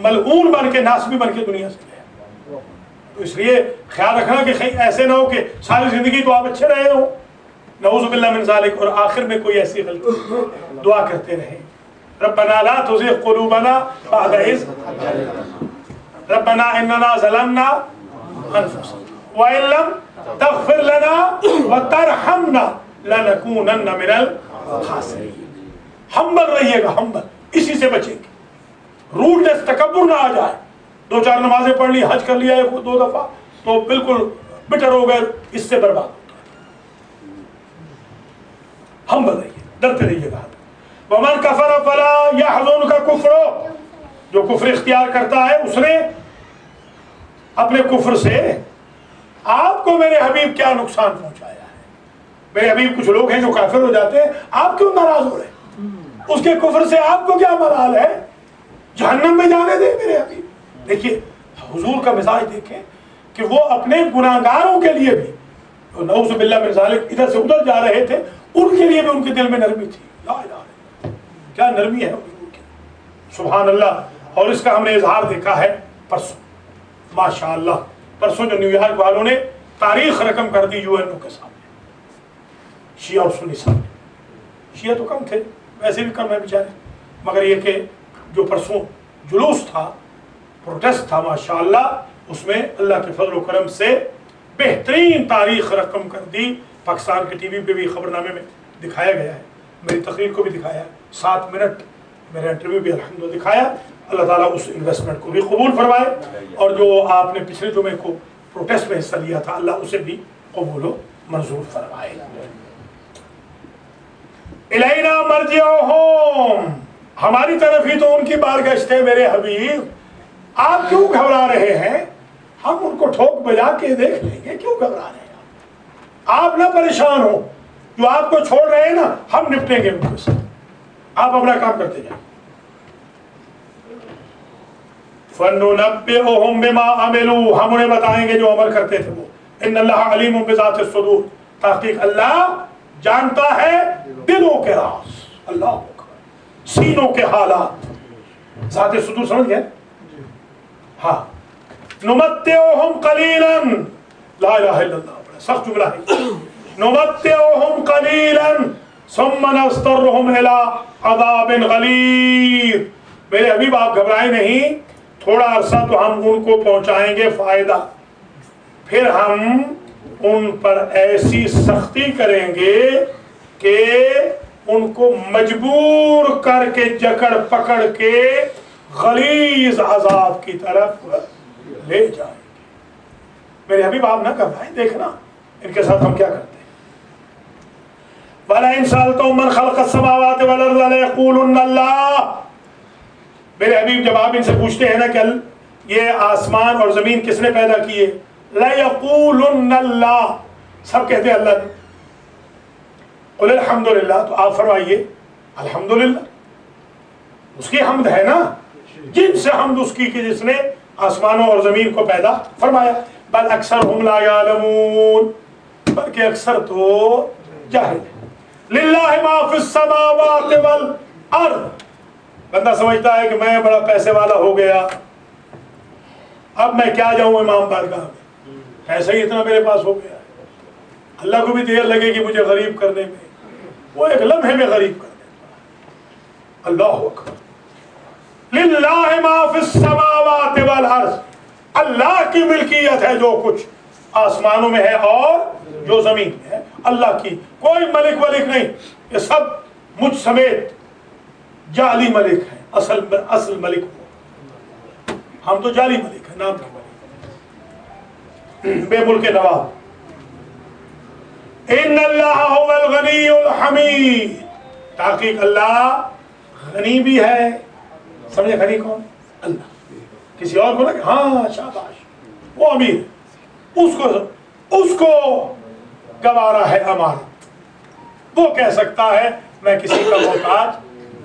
ملعون بن کے، ناسبی بن کے دنیا سے گئے۔ تو اس لیے خیال رکھنا کہ ایسے نہ ہو کہ ساری زندگی تو آپ اچھے رہے ہو، نعوذ باللہ من ذالک، اور آخر میں کوئی ایسی غلطی، دعا کرتے رہیں ربنا لا تزغ قلوبنا بعد إذ هديتنا ربنا إننا ظلمنا أنفسنا وإن لم تغفر لنا وترحمنا لنكونن من الخاسرين۔ ہمبل رہیے گا، ہمبل، اسی سے بچیں گے، روڈنس، تکبر نہ آ جائے، دو چار نمازیں پڑھ لی، حج کر لیا ہے دو دفعہ تو بالکل بٹر ہو گئے، اس سے برباد ہوتا ہے۔ ہمبل رہیے، ڈرتے رہیے گا۔ وَمَنْ كَفَرَ فَلَا يَحْزُنْكَ كُفْرُهُ، جو کفر اختیار کرتا ہے اس نے اپنے کفر سے آپ کو میرے حبیب کیا نقصان پہنچایا ہے۔ میرے حبیب کچھ لوگ ہیں جو کافر ہو جاتے ہیں، آپ کیوں ناراض ہو رہے ہیں؟ اس کے کفر سے آپ کو کیا ملال ہے؟ جہنم میں جانے دیں میرے حبیب۔ دیکھیے حضور کا مزاج دیکھیں کہ وہ اپنے گناہگاروں کے لیے بھی، نعوذ باللہ من ذالک، ادھر سے ادھر جا رہے تھے، ان کے لیے بھی ان کے دل میں نرمی تھی۔ لا الہ الا اللہ، کیا نرمی ہے حضور کی، سبحان اللہ۔ اور اس کا ہم نے اظہار دیکھا ہے پرسوں، ماشاءاللہ، پرسوں جو نیو یارک والوں نے تاریخ رقم کر دی یو این او کے سامنے، شیعہ اور سنی سامنے۔ شیعہ تو کم تھے، ویسے بھی کم ہے بیچارے، مگر یہ کہ جو پرسوں جلوس تھا، پروٹیسٹ تھا، ماشاءاللہ، اس میں اللہ کے فضل و کرم سے بہترین تاریخ رقم کر دی۔ پاکستان کے ٹی وی پہ بھی خبرنامے میں دکھایا گیا ہے، میری تقریر کو بھی دکھایا ہے، 7 منٹ میرا انٹرویو بھی الحمدللہ دکھایا۔ اللہ تعالیٰ اس انویسٹمنٹ کو بھی قبول فرمائے، اور جو آپ نے پچھلے جمعے کو پروٹیسٹ میں حصہ لیا تھا، اللہ اسے بھی قبول و منظور فرمائے۔ الینا مرجعہم، ہماری طرف ہی تو ان کی بارگشت ہے میرے حبیب، آپ کیوں گھبرا رہے ہیں؟ ہم ان کو ٹھوک بجا کے دیکھ لیں گے، کیوں گھبرا رہے ہیں آپ؟ نہ پریشان ہو، جو آپ کو چھوڑ رہے ہیں نا، ہم نپٹیں گے ان کے ساتھ، آپ اپنا کام کرتے جائیں۔ فَنُنَبِّئُهُم بِمَا عَمِلُوا، ہم انہیں بتائیں گے جو عمل کرتے تھے وہ۔ إِنَّ اللَّهَ عَلِيمٌ بِذَاتِ الصُّدُورِ، تحقیق اللہ جانتا ہے دلوں کے راز، اللہ سینوں کے حالات۔ ذات صدور سمجھ گئے؟ ہاں۔ نُمَتِّعُهُم قَلِيلًا، لا الہ الا اللہ، بڑا سخت جملہ ہے، نمتعهم قلیلا ثم نضطرهم الى عذاب غلیظ. میرے حبیب آپ گھبرائیں نہیں، تھوڑا عرصہ تو ہم ان کو پہنچائیں گے فائدہ، پھر ہم ان پر ایسی سختی کریں گے کہ ان کو مجبور کر کے جکڑ پکڑ کے غلیظ عذاب کی طرف لے جائیں گے. میرے حبیب آپ نہ گھبرائیں، دیکھنا ان کے ساتھ ہم کیا کرتے ہیں. وَلَئِن سَأَلْتَهُم مَّنْ خَلَقَ السَّمَاوَاتِ وَالْأَرْضَ لَيَقُولُنَّ اللَّهُ. میرے حبیب جب آپ ان سے پوچھتے ہیں نا کہ یہ آسمان اور زمین کس نے پیدا کیے، لَيَقُولُنَّ اللَّهُ، سب کہتے ہیں اللہ نے. قُلِ الْحَمْدُ لِلَّهِ، تو آپ فرمائیے الحمدللہ، اس کی حمد ہے نا، جن سے حمد اس کی کہ جس نے آسمانوں اور زمین کو پیدا فرمایا. بل اکثرهم لا يعلمون، بلکہ اکثر تو جاہل ہے. للہ ما فی السماوات والارض، بندہ سمجھتا ہے کہ میں بڑا پیسے والا ہو گیا، اب میں کیا جاؤں امام بارگاہ میں، پیسہ ہی اتنا میرے پاس ہو گیا ہے، اللہ کو بھی دیر لگے گی مجھے غریب کرنے میں، وہ ایک لمحے میں غریب کر دیتا ہے. اللہ اکبر. للہ ما فی السماوات والارض، اللہ کی ملکیت ہے جو کچھ آسمانوں میں ہے اور جو زمین میں ہے، اللہ کی. کوئی ملک ولک نہیں، یہ سب مجھ سمیت جعلی ملک ہیں، اصل ملک ہو، ہم تو جعلی ملک ہیں، نام کے ملک، بے ملک نواب. ان اللہ هو الغنی الحمید، تحقیق اللہ غنی بھی ہے. سمجھے غنی کون؟ اللہ. کسی اور کو نہ کہ ہاں شاباش وہ امیر، اس کو گوارا ہے امانت، وہ کہہ سکتا ہے میں کسی کا محتاج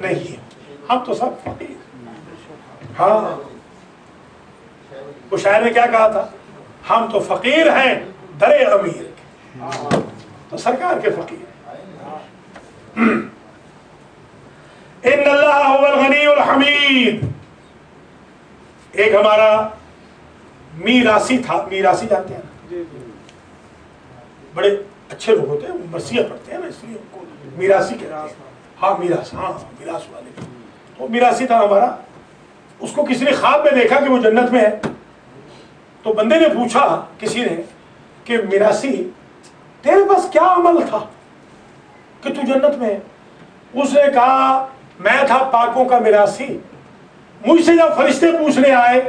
نہیں ہوں. ہم تو سب فقیر. ہاں وہ شاعر نے کیا کہا تھا، ہم تو فقیر ہیں درے امیر کے، تو سرکار کے فقیر. ان اللہ هو الغنی الحمید. ایک ہمارا میراثی تھا، میراثی جانتے ہیں نا، بڑے اچھے لوگ ہوتے ہیں، وہ مرثیہ پڑھتے ہیں نا، اس لیے ان کو میراثی کہتے ہیں. ہاں میراث، ہاں میراث والے. وہ میراثی تھا ہمارا، اس کو کسی نے خواب میں دیکھا کہ وہ جنت میں ہے. تو بندے نے پوچھا کسی نے کہ میراثی تیرے پاس کیا عمل تھا کہ تو جنت میں ہے؟ اس نے کہا میں تھا پاکوں کا میراثی، مجھ سے جب فرشتے پوچھنے آئے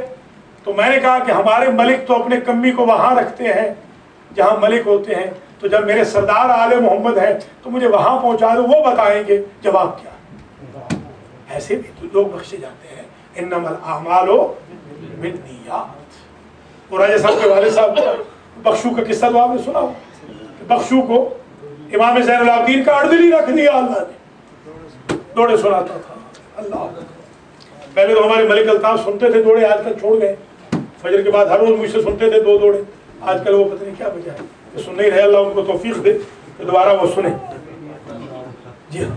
تو میں نے کہا کہ ہمارے ملک تو اپنے کمی کو وہاں رکھتے ہیں جہاں ملک ہوتے ہیں، تو جب میرے سردار آل محمد ہیں تو مجھے وہاں پہنچا دو، وہ بتائیں گے جواب کیا. ایسے بھی تو لوگ بخشے جاتے ہیں. انما الاعمال بالنیات. اور راجہ صاحب کے والد صاحب بخشو کا قصہ تو آپ نے سنا ہو، بخشو کو امام زین العابدین کا اردلی رکھ دیا اللہ نے، دوڑے سناتا تھا. اللہ پہلے تو ہمارے ملک الطاف سنتے تھے دوڑے، آج کل چھوڑ گئے. فجر کے بعد ہر روز مجھ سے سنتے تھے دو دوڑے، آج کل وہ پتہ نہیں کیا وجہ ہے، کہ سن نہیں رہے. اللہ ان کو توفیق دے کہ دوبارہ وہ سنیں. جی ہاں.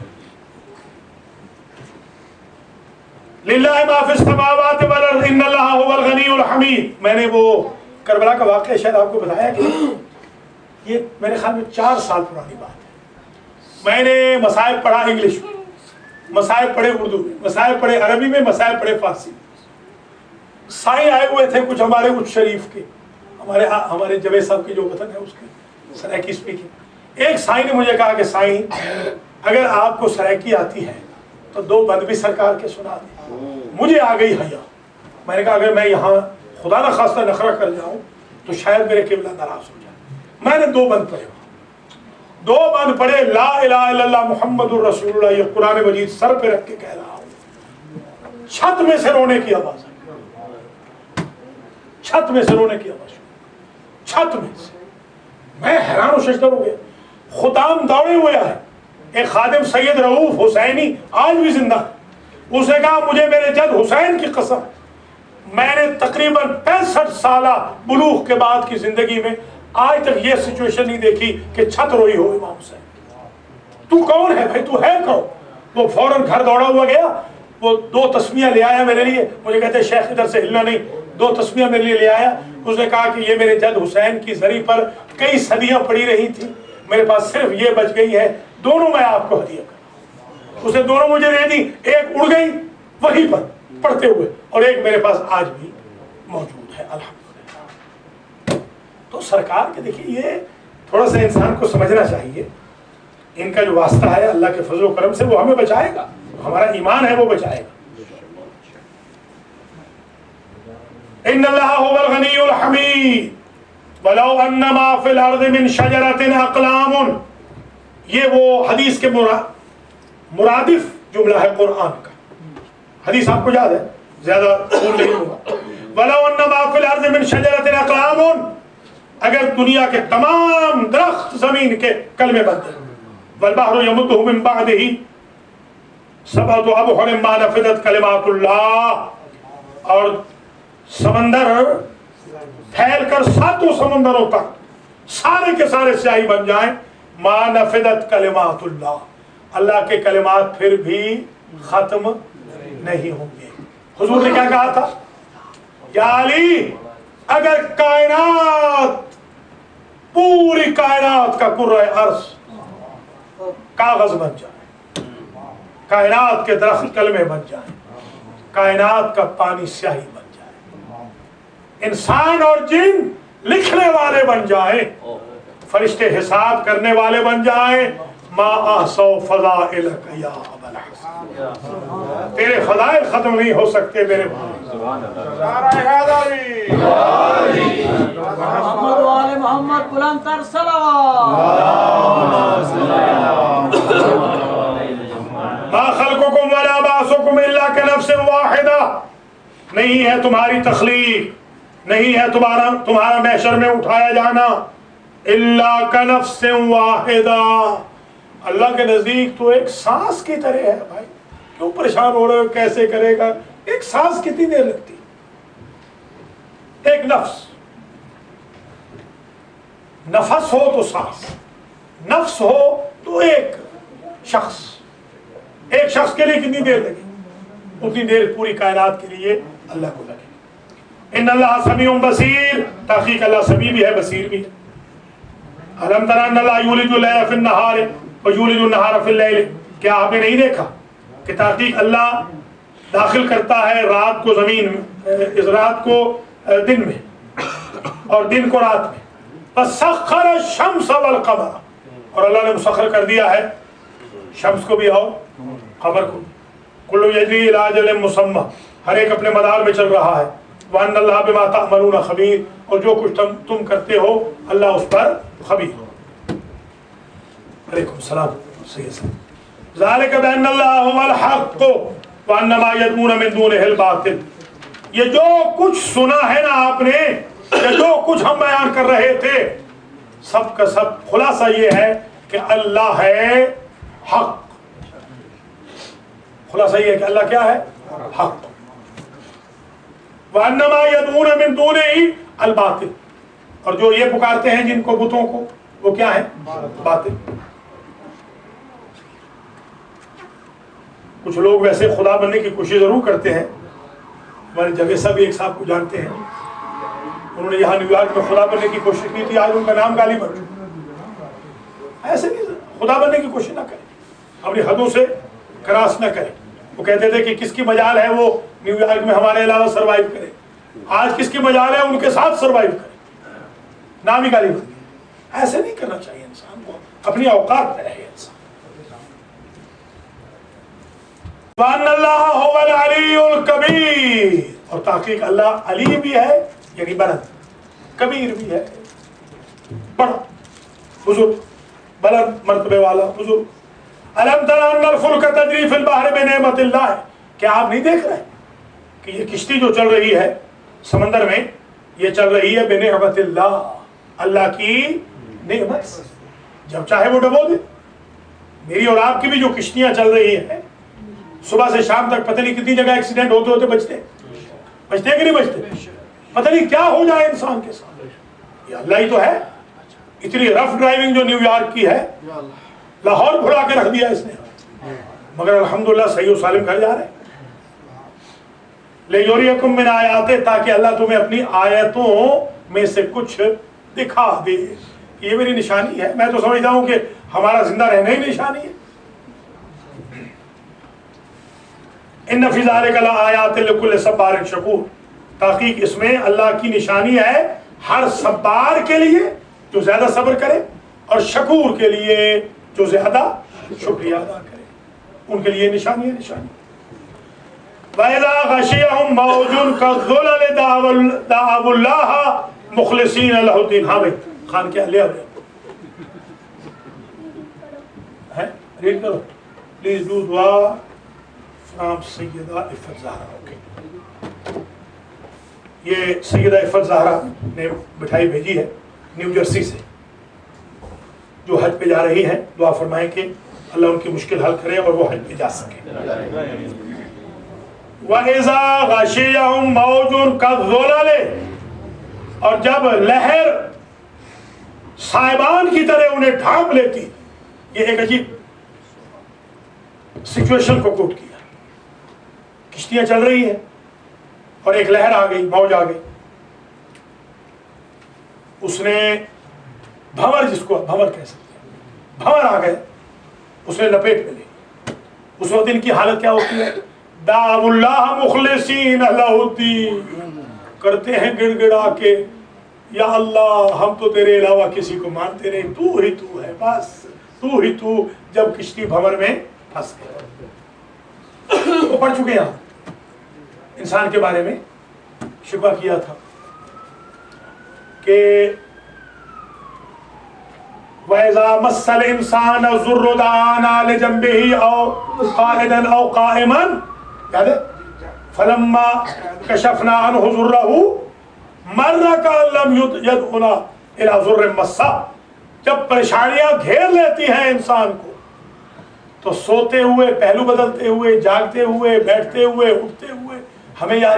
للہ ما فی السماوات والارض ان اللہ هو الغنی الحمید. میں نے وہ کربلا کا واقعہ شاید آپ کو بتایا کہ یہ میرے خیال میں 4 سال پرانی بات ہے. میں نے مصائب پڑھا انگلش میں، مصائب پڑھے اردو میں، مصائب پڑھے عربی میں، مصائب پڑھے فارسی. سائیں آئے ہوئے تھے کچھ ہمارے اچ شریف کے، ہمارے جوید صاحب کے جو وطن ہے اس کے سرائکی اسپیکنگ. ایک سائیں نے مجھے کہا کہ سائیں اگر آپ کو سرائکی آتی ہے تو 2 بند بھی سرکار کے سنا دیں. مجھے آ گئی حیا. میں نے کہا اگر میں یہاں خدا نہ خواستہ نخرہ کر جاؤں تو شاید میرے قبلہ ناراض ہو جائے. میں نے 2 بند پڑھے، 2 بند پڑھے لا الہ الا اللہ محمد الرسول اللہ، یہ قرآن مجید سر پہ رکھ کے کہہ رہا ہوں. چھت میں سے رونے کی آواز آئی، چھت میں سے رونے کی آواز، چھت میں سے. میں حیران و ششدر ہو گیا. خدام دوڑے ہوئے آئے. ایک خادم سید رؤوف حسینی آج بھی زندہ، اس نے کہا مجھے میرے جد حسین کی قسم، میں نے تقریباً 65 سالہ بلوغ کے بعد کی زندگی میں آج تک یہ سچویشن نہیں دیکھی کہ چھت روئی ہو امام حسین. تو کون ہے بھائی، تو ہے کون؟ وہ فوراً گھر دوڑا ہوا گیا، وہ 2 تسمیہ لے آیا میرے لیے. مجھے کہتے ہیں شیخ ادھر سے ہلنا نہیں. 2 تسمیہ میرے لیے لے آیا. اس نے کہا کہ یہ میرے جد حسین کی زری پر کئی صدیاں پڑی رہی تھی، میرے پاس صرف یہ بچ گئی ہے، دونوں میں آپ کو ہدیہ کروں۔ اس نے دونوں مجھے دے دی، ایک اڑ گئی وہیں پر پڑھتے ہوئے، اور ایک میرے پاس آج بھی موجود ہے الحمدللہ۔ تو سرکار کے دیکھیے یہ تھوڑا سا انسان کو سمجھنا چاہیے، ان کا جو واسطہ ہے اللہ کے فضل و کرم سے وہ ہمیں بچائے گا، ہمارا ایمان ہے وہ بچائے گا۔ ان اللہ هو الغنی الحمید ولو ان ما فی الارض من شجرۃ اقلام، یہ وہ حدیث کے مرادف جملہ ہے قرآن کا۔ حدیث آپ کو یاد ہے، زیادہ طول نہیں ہوگا۔ ولو ان ما فی الارض من شجرۃ اقلام، اگر دنیا کے تمام درخت زمین کے کلمے بن جائیں، والبحر یمدہ من بعدہ سبعۃ ابحر ما نفدت کلمات اللہ، اور سمندر پھیل کر 7 سمندروں تک سارے کے سارے سیاہی بن جائیں، ما نفدت کلمات اللہ، اللہ کے کلمات پھر بھی ختم نہیں ہوں گے۔ حضور نے کیا کہا تھا؟ یا علی، اگر کائنات، پوری کائنات کا کرۂ ارض کاغذ بن جائے، کائنات کے درخت کلمے بن جائیں، کائنات کا پانی سیاہی بن جائے، انسان اور جن لکھنے والے بن جائیں، فرشتے حساب کرنے والے بن جائیں، ما احصوا فضائلک یا ابا الحسن، تیرے فضائل ختم نہیں ہو سکتے میرے محمد وآل محمد بلند تر صلوات۔ ما خلقکم ولا بعثکم الا کنفس واحدہ، نہیں ہے تمہاری تخلیق، نہیں ہے تمہارا محشر میں اٹھایا جانا، الا کنفس واحدہ، اللہ کے نزدیک تو ایک سانس کی طرح ہے۔ بھائی کیوں پریشان ہو رہے ہو، کیسے کرے گا؟ ایک سانس کتنی دیر لگتی، ایک نفس، نفس ہو تو سانس، نفس ہو تو ایک شخص، ایک شخص کے لیے کتنی دیر لگے، اتنی دیر پوری کائنات کے لیے اللہ کو لگے۔ ان اللہ سمیع بصیر، تحقیق اللہ سمیع بھی ہے بصیر بھی ہے۔ الم تر ان اللہ یولج اللیل فی النہار ویولج النہار فی اللیل، کیا آپ نے نہیں دیکھا کہ تحقیق اللہ داخل کرتا ہے رات کو زمین میں، اس رات کو دن میں اور دن کو رات میں۔ فسخر الشمس والقمر، اور اللہ نے مسخر کر دیا ہے شمس کو بھی اور قمر کو، کل یجری الی اجل مسمى، ہر ایک اپنے مدار میں چل رہا ہے۔ وان اللہ بما تعملون خبیر، اور جو کچھ تم کرتے ہو اللہ اس پر خبیر۔ علیکم السلام سید ذالک بان اللہ هو الحق وان ما يدعون من دونه الباطل، یہ جو کچھ سنا ہے نا آپ نے، یہ جو کچھ ہم بیان کر رہے تھے، سب کا سب خلاصہ یہ ہے کہ اللہ ہے حق، خلاصہ یہ ہے کہ اللہ کیا ہے؟ حق۔ وان ما يدعون من دونه الباطل، اور جو یہ پکارتے ہیں جن کو بتوں کو، وہ کیا ہے؟ باطل۔ کچھ لوگ ویسے خدا بننے کی کوشش ضرور کرتے ہیں، ہمارے جگہ سب ایک صاحب کو جانتے ہیں، انہوں نے یہاں نیو یارک میں خدا بننے کی کوشش کی تھی، آج ان کا نام گالی بن چکا۔ ایسے نہیں، خدا بننے کی کوشش نہ کریں، اپنی حدوں سے کراس نہ کریں۔ وہ کہتے تھے کہ کس کی مجال ہے وہ نیو یارک میں ہمارے علاوہ سروائیو کرے، آج کس کی مجال ہے ان کے ساتھ سروائیو کرے، نام ہی گالی بن گئی۔ ایسے نہیں کرنا چاہیے انسان کو، اپنی اوقات میں رہے انسان۔ وَأَنَّ اللَّهَ هُوَ الْعَلِيُّ الْكَبِيرُ، اور تحقیق اللہ علی بھی ہے یعنی بلند، کبیر بھی ہے بڑا، بزرگ، بلند مرتبے والا، بزرگ۔ أَلَمْ تَرَ أَنَّ الْفُلْكَ تَجْرِي فِي الْبَحْرِ بِنِعْمَتِ اللَّهِ، کیا آپ نہیں دیکھ رہے کہ یہ کشتی جو چل رہی ہے سمندر میں، یہ چل رہی ہے بِنِعْمَتِ اللَّهِ، اللہ کی نعمت سے، جب چاہے وہ ڈبو دے۔ میری اور آپ کی بھی جو کشتیاں چل رہی ہیں، صبح سے شام تک پتہ نہیں کتنی جگہ ایکسیڈنٹ ہوتے ہوتے بچتے ہیں کہ نہیں بچتے، پتہ نہیں کیا ہو جائے انسان کے ساتھ، یہ اللہ ہی تو ہے۔ اتنی رف ڈرائیونگ جو نیو یارک کی ہے، لاہور بھڑا کے رکھ دیا اس نے، مگر الحمدللہ صحیح و سالم گھر جا رہے ہیں۔ لِيُرِيَكُم مِّنْ آیَاتِهِ، تاکہ اللہ تمہیں اپنی آیتوں میں سے کچھ دکھا دے۔ یہ میری نشانی ہے. میں تو سمجھتا ہوں کہ ہمارا زندہ رہنا ہی نشانی ہے. ان فی ذلک لآیات لکل صبار شکور، تحقیق اس میں اللہ کی نشانی ہے ہر صبار کے لیے جو زیادہ صبر کرے، اور شکور کے لیے جو زیادہ شکریہ ادا کرے، ان کے لیے نشانی ہے نشانی. وَإِذَا غَشِيَهُم مَّوْجٌ كَالظُّلَلِ دَعَوُا اللَّهَ مُخْلِصِينَ لَهُ الدِّينَ. ہاں بھائی خان کیا لے آؤ ہے ریڈ کرو. پلیز ڈو دعا from Syeda Iffat Zahra. Okay, یہ سیدہ عفت زہرا نے مٹھائی بھیجی ہے نیو جرسی سے، جو حج پہ جا رہی ہیں. دعا فرمائیں کہ اللہ ان کی مشکل حل کرے اور وہ حج پہ جا سکے. وَإِذَا غَشِيَهُم مَّوْجٌ كَالظُّلَلِ، اور جب لہر سائبان کی طرح انہیں ڈھانپ لیتی. یہ ایک عجیب سچویشن کو کوٹ کیا. کشتیاں چل رہی ہیں اور ایک لہر آ گئی، موج آ گئی. اس نے بھنور، جس کو بھنور کہہ سکتے ہیں، بھنور آ گئے، اس نے لپیٹ میں لی. اس وقت ان کی حالت کیا ہوتی ہے؟ دعوا اللہ مخلصین لہ الدین، کرتے ہیں گڑ گڑا کے یا اللہ ہم تو تیرے علاوہ کسی کو مانتے نہیں، تو ہی تو ہے، بس تو ہی تو. جب کشتی بھنور میں پھنس گئی. وہ پڑھ چکے ہیں انسان کے بارے میں شکوہ کیا تھا کہ وَإِذَا مَسَّ الْإِنسَانَ الضُّرُّ دَعَانَا لِجَنبِهِ أَوْ قَاعِدًا أَوْ قَائِمًا، یاد ہے؟ فَلَمَّا كَشَفْنَا عَنْهُ ضُرَّهُ مَرَّ كَأَن لَّمْ يَدْعُنَا إِلَىٰ ضُرٍّ مَّسَّهُ. جب پریشانیاں گھیر لیتی ہیں انسان کو تو سوتے ہوئے، پہلو بدلتے ہوئے، جاگتے ہوئے، بیٹھتے ہوئے، اٹھتے ہوئے ہمیں یاد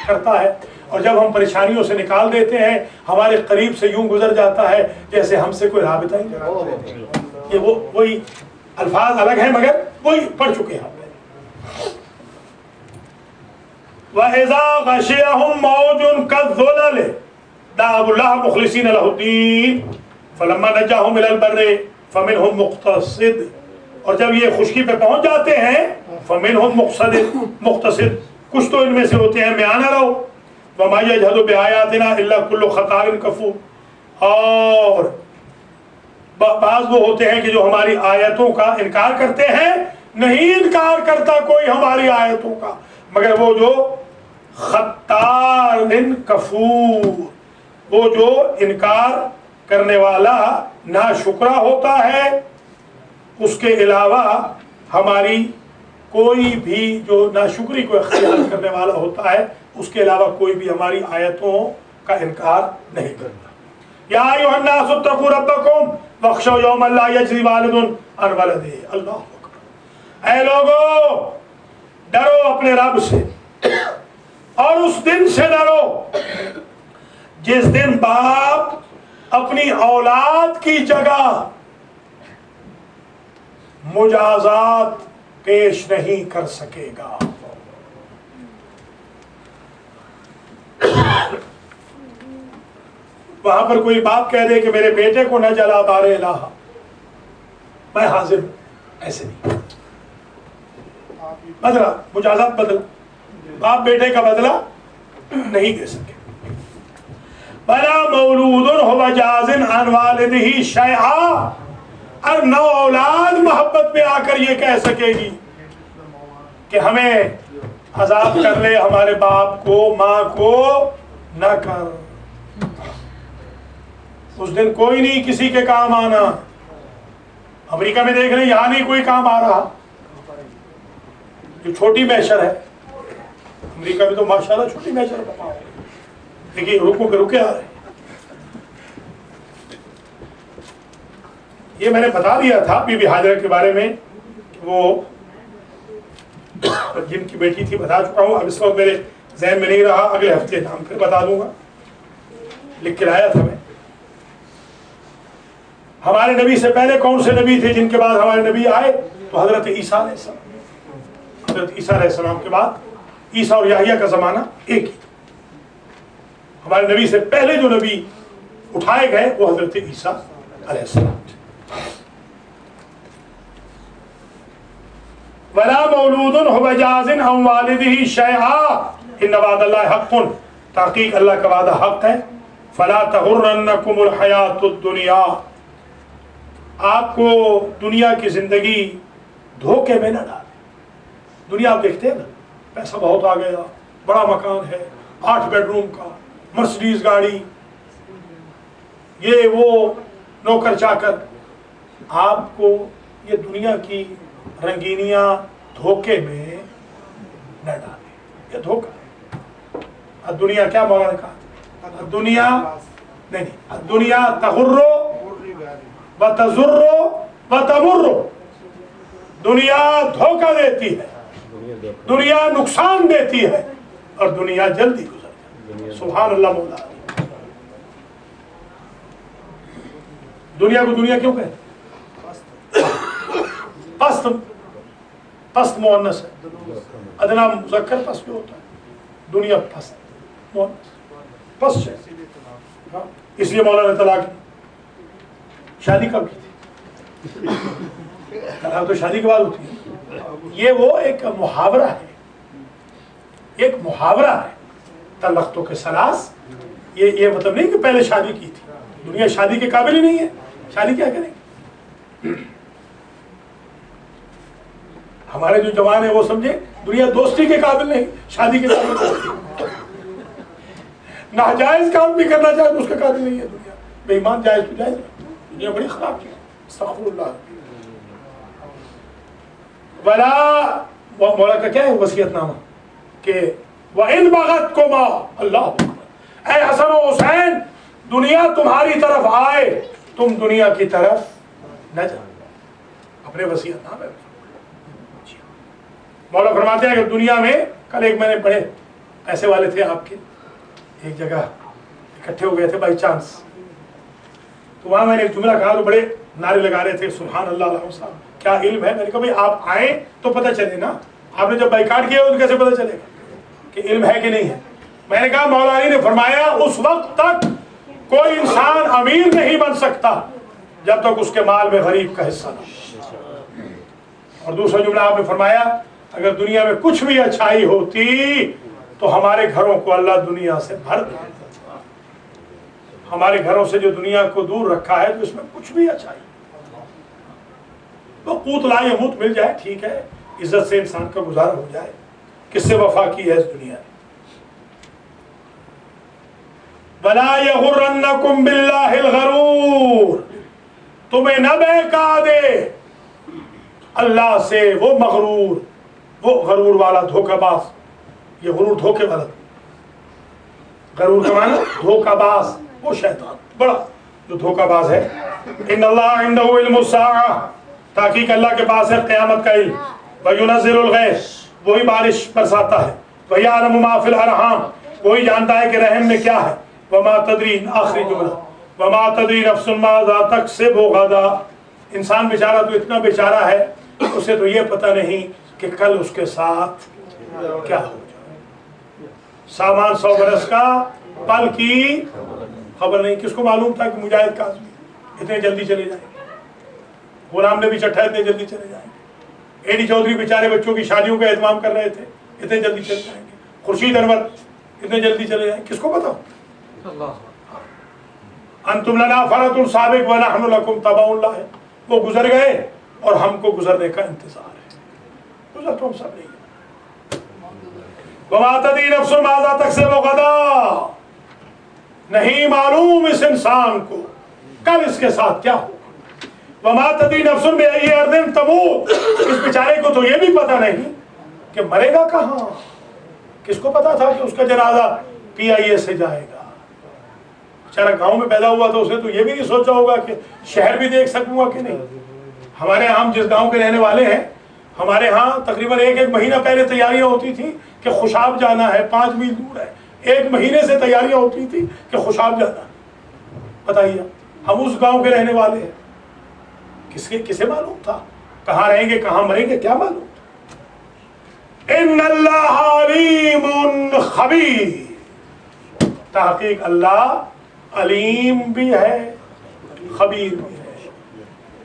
کرتا ہے. اور جب ہم پریشانیوں سے نکال دیتے ہیں ہمارے قریب سے یوں گزر جاتا ہے جیسے ہم سے کوئی رابطہ ہی نہیں. یہ وہی الفاظ الگ ہیں مگر وہی پڑھ چکے ہیں. وَإِذَا غَشِيَهُم مَّوْجٌ كَالظُّلَلِ دَعَوُا اللَّهَ مُخْلِصِينَ لَهُ الدِّينَ فَلَمَّا نَجَّاهُمْ إِلَى الْبَرِّ فَمِنْهُم مُقْتَصِدٌ. اور جب یہ خشکی پہ پہنچ جاتے ہیں فَمِنْهُم مُقْتَصِدٌ، کچھ تو ان میں سے ہوتے ہیں میانہ رو. وَمَا يَجْحَدُ بِآيَاتِنَا إِلَّا كُلُّ خَطَّارٍ كَفُورٍ. اور بعض وہ ہوتے ہیں کہ جو ہماری آیتوں کا انکار کرتے ہیں. نہیں انکار کرتا کوئی ہماری آیتوں کا مگر وہ جو خطار کفور، وہ جو انکار کرنے والا ناشکرا ہوتا ہے. اس کے علاوہ ہماری کوئی بھی جو ناشکری کو اختیار کرنے والا ہوتا ہے اس کے علاوہ کوئی بھی ہماری آیتوں کا انکار نہیں کرتا. یا ایھا الناس اتقوا ربکم واخشوا یوما لا یجزی والد عن ولدہ. اللہ اکبر. اے لوگو ڈرو اپنے رب سے اور اس دن سے ڈرو جس دن باپ اپنی اولاد کی جگہ مجازات پیش نہیں کر سکے گا. وہاں پر کوئی باپ کہہ دے کہ میرے بیٹے کو نہ جلا بار الہ، میں حاضر ہوں، ایسے نہیں. بدلہ مجازات بدلہ، باپ بیٹے کا بدلہ نہیں دے سکے. بلا مولود هو جاز عن والدہ شیئا. اور نو اولاد محبت میں آ کر یہ کہہ سکے گی کہ ہمیں عذاب کر لے، ہمارے باپ کو ماں کو نہ کر. اس دن کوئی نہیں کسی کے کام آنا. امریکہ میں دیکھ رہے یہاں نہیں کوئی کام آ رہا. جو چھوٹی میشر ہے امریکہ میں تو ماشاءاللہ چھوٹی میشر ہے، دیکھیے رکو کے رکے آ رہے ہیں. یہ میں نے بتا دیا تھا بی بی ہاجرہ کے بارے میں، وہ جن کی بیٹی تھی بتا چکا ہوں. اب اس وقت میرے ذہن میں نہیں رہا، اگلے ہفتے نام پھر بتا دوں گا، لکھ کے لایا تھا میں. ہمارے نبی سے پہلے کون سے نبی تھے جن کے بعد ہمارے نبی آئے؟ تو حضرت عیسیٰ علیہ السلام. حضرت عیسیٰ علیہ السلام کے بعد عیسیٰ اور یحییٰ کا زمانہ ایک ہی. ہمارے نبی سے پہلے جو نبی اٹھائے گئے وہ حضرت عیسیٰ علیہ السلام. ولا مولود هو جاز عن والده شيئا ان وعد الله حق. تحقیق اللہ کا وعدہ حق ہے. فلا تغرنکم الحیات الدنیا. آپ کو دنیا کی زندگی دھوکے میں نہ ڈالے. دنیا آپ دیکھتے ہیں نا, پیسہ بہت آ گیا, بڑا مکان ہے, 8 بیڈ روم کا, مرسڈیز گاڑی, یہ وہ نوکر چاکر. آپ کو یہ دنیا کی رنگینیاں دھوکے میں نہ ڈالے. یہ دھوکہ ہے. دنیا کیا مولانا نے کہا, دنیا نہیں, دنیا تغرو وتزرو وتمرو. دنیا دھوکہ دیتی ہے, دنیا نقصان دیتی ہے, اور دنیا جلدی گزر جاتی ہے. سبحان اللہ مولا. دنیا کو دنیا کیوں کہتے؟ پست, پست مؤنث ہے, ادنا مذکر پست کیوں ہوتا ہے؟ دنیا پست مؤنث, پست ہے. اس لیے مولانا نے طلاق دی. شادی کب کی تھی؟ طلاق تو شادی کے بعد ہوتی ہے. یہ وہ ایک محاورہ ہے, ایک محاورہ ہے. طلقتو کے ثلاث, یہ مطلب نہیں کہ پہلے شادی کی تھی. دنیا شادی کے قابل ہی نہیں ہے, شادی کیا کریں گے؟ ہمارے جو جوان ہیں وہ سمجھے دنیا دوستی کے قابل نہیں, شادی کے قابل نہیں. ناجائز کام بھی کرنا چاہے تو اس کے قابل نہیں ہے دنیا. بے ایمان جائز تو جائز ہے. دنیا بڑی خراب چیز. استغفر اللہ. ولا مولا کا کیا ہے وصیت نامہ کہ وَإِن بَغَتْكُمَا. اللہ اے حسن و حسین, دنیا تمہاری طرف آئے, تم دنیا کی طرف نہ جاؤ. اپنے وصیت نامے مولا فرماتے ہیں کہ دنیا میں, کل ایک میں نے پڑھے, پیسے والے تھے آپ کے, ایک جگہ اکٹھے ہو گئے تھے بائی چانس. تو وہاں میں نے ایک جملہ کہا تو بڑے نعرے لگا رہے تھے, سبحان اللہ علیہ وسلم کیا علم ہے. میں نے کہا بھائی آپ آئیں تو پتہ چلے نا, آپ نے جب بائیکاٹ کیا تو کیسے پتہ چلے گا کہ علم ہے کہ نہیں ہے. میں نے کہا مولا علی نے فرمایا اس وقت تک کوئی انسان امیر نہیں بن سکتا جب تک اس کے مال میں غریب کا حصہ نہ. اور دوسرا جملہ آپ نے فرمایا اگر دنیا میں کچھ بھی اچھائی ہوتی تو ہمارے گھروں کو اللہ دنیا سے بھر دے. ہمارے گھروں سے جو دنیا کو دور رکھا ہے تو اس میں کچھ بھی اچھائی, تو قوت لا یموت مل جائے ٹھیک ہے, عزت سے انسان کا گزارا ہو جائے. کس سے وفا کی ہے اس دنیا نے. وَلَا يَغُرَّنَّكُمْ بِاللَّهِ الْغَرُورُ. تمہیں نہ بہکا دے اللہ سے وہ مغرور, وہ غرور والا, دھوکہ باز. یہ غرور دھوکے والا, غرور کا معنی دھوکہ باز, وہ شیطان بڑا جو دھوکہ باز ہے. ان اللہ عنده علم الساعہ, تحقیق اللہ کے پاس ہے قیامت کا علم. وَيُنَزِّلُ الْغَيْثَ, وہی بارش برساتا ہے. وَيَعْلَمُ مَا فِي الْأَرْحَامِ, وہی جانتا ہے کہ رحم میں کیا ہے. وَمَا تَدْرِي, آخری جملہ, وَمَا تَدْرِي نَفْسٌ مَاذَا تَكْسِبُ غَدًا. انسان بیچارہ تو اتنا بیچارہ ہے, اسے تو یہ پتہ نہیں کہ کل اس کے ساتھ کیا ہو جائے. سامان 100 برس کا, پل کی خبر نہیں. کس کو معلوم تھا کہ مجاہد کاظمی اتنے جلدی چلے جائیں گے, غلام نبی چٹھا اتنے جلدی چلے جائیں گے, اے ڈی چودھری بیچارے بچوں کی شادیوں کا اہتمام کر رہے تھے اتنے جلدی چلے جائیں گے, خورشید انور اتنے جلدی چلے جائیں گے. کس کو پتا. انتم لنا فرط سابق ونحن لکم تبع اللہ, وہ گزر گئے اور ہم کو گزرنے کا انتظار ہے. گزر تو ہم سب نہیں. وما تدری نفس ماذا تکسب غدا, نہیں معلوم اس انسان کو کل اس کے ساتھ کیا ہوگا. وما تدری نفس بأی ارض تموت, اس بیچارے کو تو یہ بھی پتہ نہیں کہ مرے گا کہاں. کس کو پتا تھا کہ اس کا جنازہ PIA سے جائے گا. بیچارہ گاؤں میں پیدا ہوا تو اس نے تو یہ بھی نہیں سوچا ہوگا کہ شہر بھی دیکھ سکوں گا کہ نہیں. ہمارے ہم جس گاؤں کے رہنے والے ہیں, ہمارے ہاں تقریباً ایک مہینہ پہلے تیاریاں ہوتی تھیں کہ خوشاب جانا ہے, 5 میل دور ہے. 1 مہینے سے تیاریاں ہوتی تھی کہ خوشاب جانا ہے. بتائیے, ہم اس گاؤں کے رہنے والے ہیں. کسے معلوم تھا کہاں رہیں گے کہاں مریں گے, کیا معلوم. ان اللہ علیم خبیر, تحقیق اللہ علیم بھی ہے خبیر بھی ہے.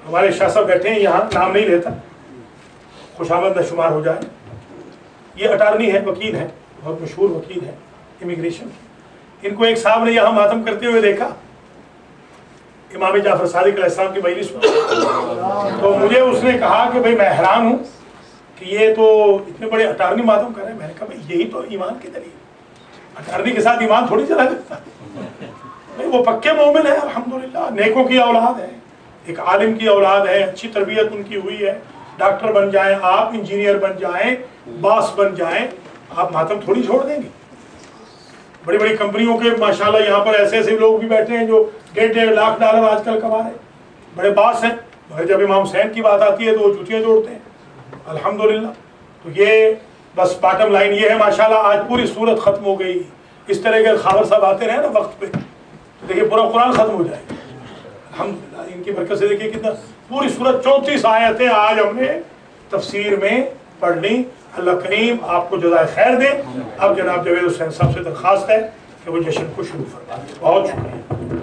ہمارے شاہ صاحب بیٹھے ہیں یہاں، نام نہیں لیتا، خوش آمد نہ شمار ہو جائے. یہ اٹارنی ہے، وکیل ہے، بہت مشہور وکیل ہے امیگریشن. ان کو ایک صاحب نے یہاں ماتم کرتے ہوئے دیکھا امام جعفر صادق علیہ السلام کی مجلس میں. تو مجھے اس نے کہا کہ بھائی میں حیران ہوں کہ یہ تو اتنے بڑے اٹارنی ماتم کر رہے ہیں. میں نے کہا بھائی یہی تو ایمان کی دلیل، اٹارنی کے ساتھ ایمان تھوڑی چلا جاتا ہے. وہ پکے مومن ہیں الحمدللہ، نیکوں کی اولاد ہے، ایک عالم کی اولاد ہے، اچھی تربیت ان کی ہوئی ہے. ڈاکٹر بن جائیں آپ، انجینئر بن جائیں، باس بن جائیں، آپ ماتم تھوڑی چھوڑ دیں گے. بڑی بڑی کمپنیوں کے ماشاءاللہ یہاں پر ایسے ایسے لوگ بھی بیٹھے ہیں جو $1.5 لاکھ آج کل کما رہے ہیں، بڑے باس ہیں، مگر جب امام حسین کی بات آتی ہے تو وہ جوتیاں جوڑتے ہیں الحمدللہ. تو یہ بس باٹم لائن یہ ہے ماشاءاللہ. آج پوری صورت ختم ہو گئی. اس طرح کے خاور صاحب آتے رہے نا وقت پہ تو دیکھیے پورا قرآن ختم ہو جائے گا الحمدللہ. ان کی برکت سے دیکھیے کتنا پوری صورت 34 آیتیں آج ہم نے تفسیر میں پڑھ لی. اللہ کریم آپ کو جزائے خیر دے. اب جناب جاوید حسین صاحب سے درخواست ہے کہ وہ جشن کو شروع فرمائیں. بہت شکریہ.